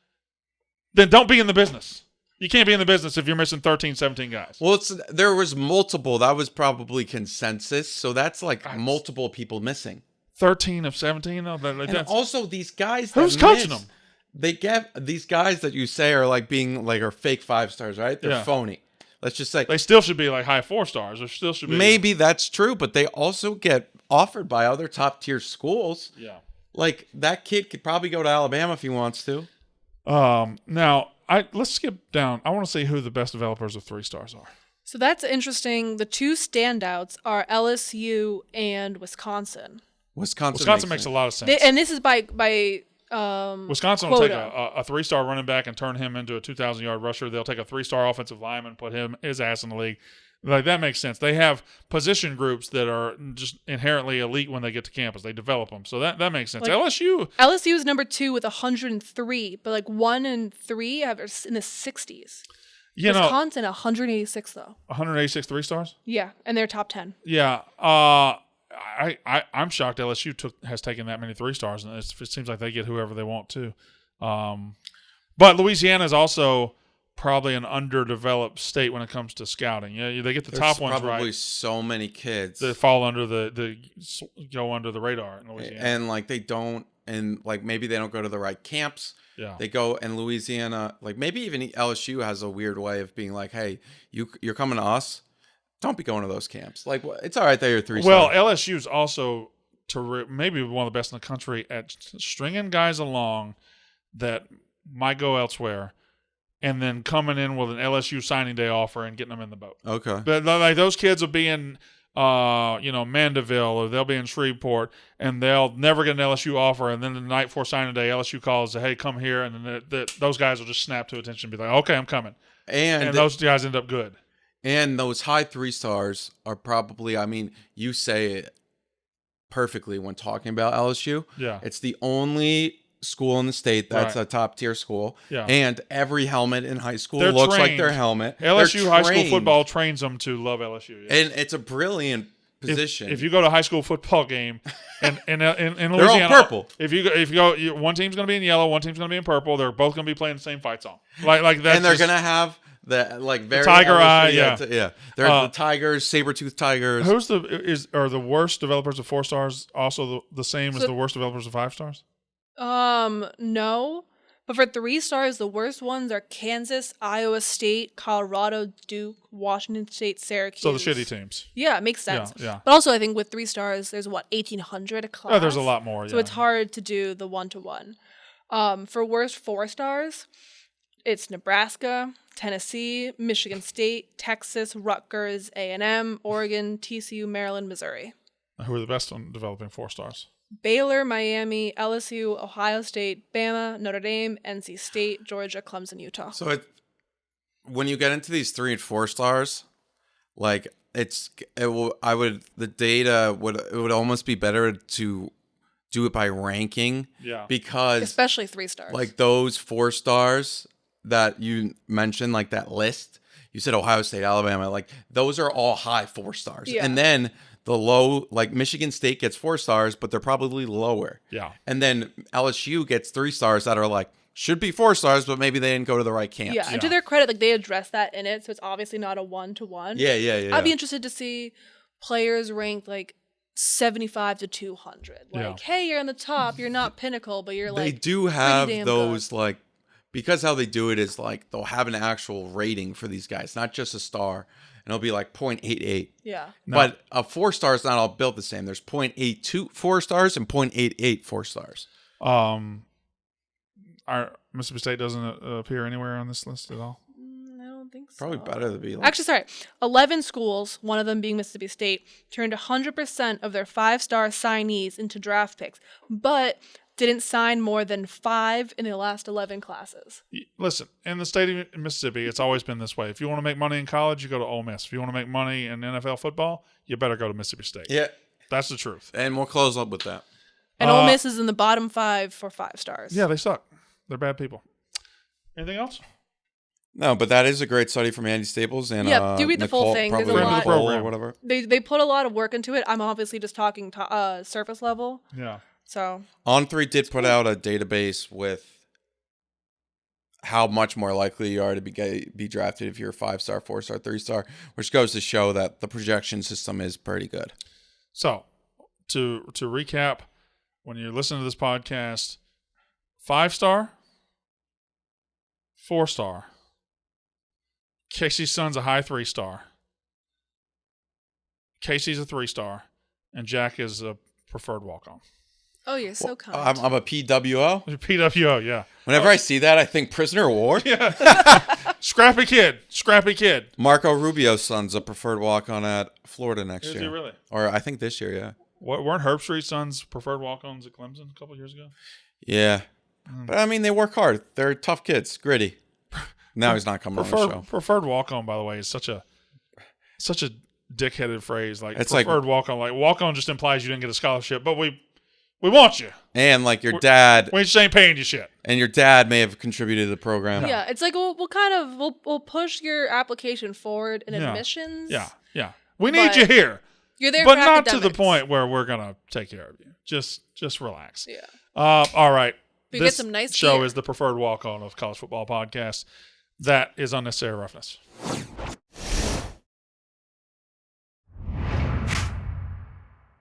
[SPEAKER 1] Then don't be in the business. You can't be in the business if you're missing 13, 17 guys.
[SPEAKER 2] Well, there was multiple. That was probably consensus. So that's like multiple people missing.
[SPEAKER 1] 13 of 17, though?
[SPEAKER 2] And also these guys
[SPEAKER 1] who's coaching them?
[SPEAKER 2] They get these guys that you say are like being like are fake 5-stars, right? They're phony. Let's just say.
[SPEAKER 1] They still should be like high 4-stars. There still should be.
[SPEAKER 2] Maybe that's true, but they also get offered by other top tier schools.
[SPEAKER 1] Yeah.
[SPEAKER 2] Like that kid could probably go to Alabama if he wants to.
[SPEAKER 1] Now let's skip down. I want to see who the best developers of 3-stars are.
[SPEAKER 3] So that's interesting. The 2 standouts are LSU and Wisconsin.
[SPEAKER 2] Wisconsin
[SPEAKER 1] makes a lot of sense.
[SPEAKER 3] And this is by
[SPEAKER 1] Wisconsin will take a 3-star running back and turn him into a 2,000-yard rusher. They'll take a 3-star offensive lineman, put his ass in the league. Like, that makes sense. They have position groups that are just inherently elite when they get to campus. They develop them. So that makes sense. Like, LSU
[SPEAKER 3] is number 2 with 103, but like 1 and 3 are in the 60s. Wisconsin 186 though.
[SPEAKER 1] 186 3-stars?
[SPEAKER 3] Yeah, and they're top 10.
[SPEAKER 1] Yeah. I'm shocked LSU has taken that many 3-stars, and it seems like they get whoever they want to. But Louisiana is also probably an underdeveloped state when it comes to scouting. Yeah, they get the top ones right.
[SPEAKER 2] There's probably so many kids
[SPEAKER 1] that fall under go under the radar in Louisiana,
[SPEAKER 2] and like they don't, and like maybe they don't go to the right camps.
[SPEAKER 1] Yeah,
[SPEAKER 2] they go, and Louisiana, like maybe even LSU has a weird way of being like, hey, you're coming to us. Don't be going to those camps. Like, it's all right that you're 3-star.
[SPEAKER 1] Well, LSU's also maybe one of the best in the country at stringing guys along that might go elsewhere, and then coming in with an LSU signing day offer and getting them in the boat.
[SPEAKER 2] Okay.
[SPEAKER 1] But like those kids will be in, Mandeville, or they'll be in Shreveport, and they'll never get an LSU offer. And then the night before signing day, LSU calls, hey, come here, and then those guys will just snap to attention and be like, okay, I'm coming. And those guys end up good.
[SPEAKER 2] And those high 3-stars are probably, I mean, you say it perfectly when talking about LSU.
[SPEAKER 1] Yeah.
[SPEAKER 2] It's the only school in the state that's a top tier school.
[SPEAKER 1] Yeah.
[SPEAKER 2] And every helmet in high school looks like their helmet.
[SPEAKER 1] LSU high school football trains them to love LSU.
[SPEAKER 2] Yeah. And it's a brilliant position.
[SPEAKER 1] If you go to a high school football game in Louisiana,
[SPEAKER 2] they're all purple.
[SPEAKER 1] If you go, one team's going to be in yellow, one team's going to be in purple. They're both going to be playing the same fight song. Like that.
[SPEAKER 2] And they're going to have The like very
[SPEAKER 1] tiger eye,
[SPEAKER 2] yeah. There's the tigers, saber-toothed tigers.
[SPEAKER 1] Who's are the worst developers of 4 stars also the same as the worst developers of 5 stars?
[SPEAKER 3] No. But for 3 stars, the worst ones are Kansas, Iowa State, Colorado, Duke, Washington State, Syracuse.
[SPEAKER 1] So the shitty teams.
[SPEAKER 3] Yeah, it makes sense.
[SPEAKER 1] Yeah.
[SPEAKER 3] But also, I think with 3 stars, there's 1,800 a class.
[SPEAKER 1] Oh, there's a lot more.
[SPEAKER 3] So it's hard to do the 1-to-1. For worst 4 stars, it's Nebraska, Tennessee, Michigan State, Texas, Rutgers, A&M, Oregon, TCU, Maryland, Missouri.
[SPEAKER 1] Who are the best on developing 4 stars?
[SPEAKER 3] Baylor, Miami, LSU, Ohio State, Bama, Notre Dame, NC State, Georgia, Clemson, Utah.
[SPEAKER 2] So when you get into these 3 and 4 stars, like it would almost be better to do it by ranking.
[SPEAKER 1] Yeah.
[SPEAKER 2] Because
[SPEAKER 3] especially 3 stars.
[SPEAKER 2] Like those 4 stars that you mentioned, like that list, you said Ohio State, Alabama, like those are all high 4 stars.
[SPEAKER 3] Yeah.
[SPEAKER 2] And then the low, like Michigan State gets 4 stars, but they're probably lower.
[SPEAKER 1] Yeah.
[SPEAKER 2] And then LSU gets 3 stars that are like, should be 4 stars, but maybe they didn't go to the right camps.
[SPEAKER 3] Yeah, and to their credit, like they address that in it, so it's obviously not a 1-to-1.
[SPEAKER 2] Yeah.
[SPEAKER 3] I'd be interested to see players ranked like 75 to 200. Like, hey, you're on the top, you're not pinnacle, but you're like
[SPEAKER 2] they do have those
[SPEAKER 3] good.
[SPEAKER 2] Like, because how they do it is like they'll have an actual rating for these guys, not just a star. And it'll be like 0.88.
[SPEAKER 3] Yeah.
[SPEAKER 2] No. But a 4 star is not all built the same. There's 0.82 4 stars and 0.88 4 stars.
[SPEAKER 1] Our Mississippi State doesn't appear anywhere on this list at all.
[SPEAKER 3] I don't think so.
[SPEAKER 2] Probably better to be like.
[SPEAKER 3] Actually, sorry. 11 schools, one of them being Mississippi State, turned 100% of their 5-star signees into draft picks, but didn't sign more than 5 in the last 11 classes.
[SPEAKER 1] Listen, in the state of Mississippi, it's always been this way. If you want to make money in college, you go to Ole Miss. If you want to make money in NFL football, you better go to Mississippi State.
[SPEAKER 2] Yeah.
[SPEAKER 1] That's the truth.
[SPEAKER 2] And we'll close up with that.
[SPEAKER 3] And Ole Miss is in the bottom 5 for 5 stars.
[SPEAKER 1] Yeah, they suck. They're bad people. Anything else?
[SPEAKER 2] No, but that is a great study from Andy Staples. And
[SPEAKER 3] yeah, do read the full thing. There's a lot.
[SPEAKER 2] Or whatever.
[SPEAKER 3] They put a lot of work into it. I'm obviously just talking surface level.
[SPEAKER 1] Yeah.
[SPEAKER 3] So
[SPEAKER 2] On3 did put out a database with how much more likely you are to be drafted if you're a 5-star, 4-star, 3-star, which goes to show that the projection system is pretty good.
[SPEAKER 1] So, to recap, when you're listening to this podcast, 5-star, 4-star, Casey's son's a high 3-star, Casey's a 3-star, and Jack is a preferred walk-on.
[SPEAKER 3] Oh, you're so kind.
[SPEAKER 2] I'm a PWO.
[SPEAKER 1] PWO, yeah.
[SPEAKER 2] Whenever I see that, I think prisoner of war.
[SPEAKER 1] Yeah. Scrappy kid.
[SPEAKER 2] Marco Rubio's son's a preferred walk-on at Florida next year.
[SPEAKER 1] Is he really?
[SPEAKER 2] Or I think this year, yeah.
[SPEAKER 1] Weren't Herbstreit's sons preferred walk-ons at Clemson a couple years ago?
[SPEAKER 2] Yeah. But, I mean, they work hard. They're tough kids. Gritty. Now he's not coming on the show.
[SPEAKER 1] Preferred walk-on, by the way, is such a dick-headed phrase. Like,
[SPEAKER 2] it's
[SPEAKER 1] preferred walk-on. Like, walk-on just implies you didn't get a scholarship, but we want you.
[SPEAKER 2] And like your dad,
[SPEAKER 1] we just ain't paying you shit.
[SPEAKER 2] And your dad may have contributed to the program.
[SPEAKER 3] Yeah, it's like we'll push your application forward in admissions.
[SPEAKER 1] Yeah. We need you here.
[SPEAKER 3] You're there,
[SPEAKER 1] but
[SPEAKER 3] for
[SPEAKER 1] not
[SPEAKER 3] academics.
[SPEAKER 1] to the point where we're gonna take care of you. Just relax.
[SPEAKER 3] Yeah.
[SPEAKER 1] All right.
[SPEAKER 3] We
[SPEAKER 1] this
[SPEAKER 3] get some nice
[SPEAKER 1] show
[SPEAKER 3] gear.
[SPEAKER 1] is the preferred walk-on of college football podcast. That is Unnecessary Roughness.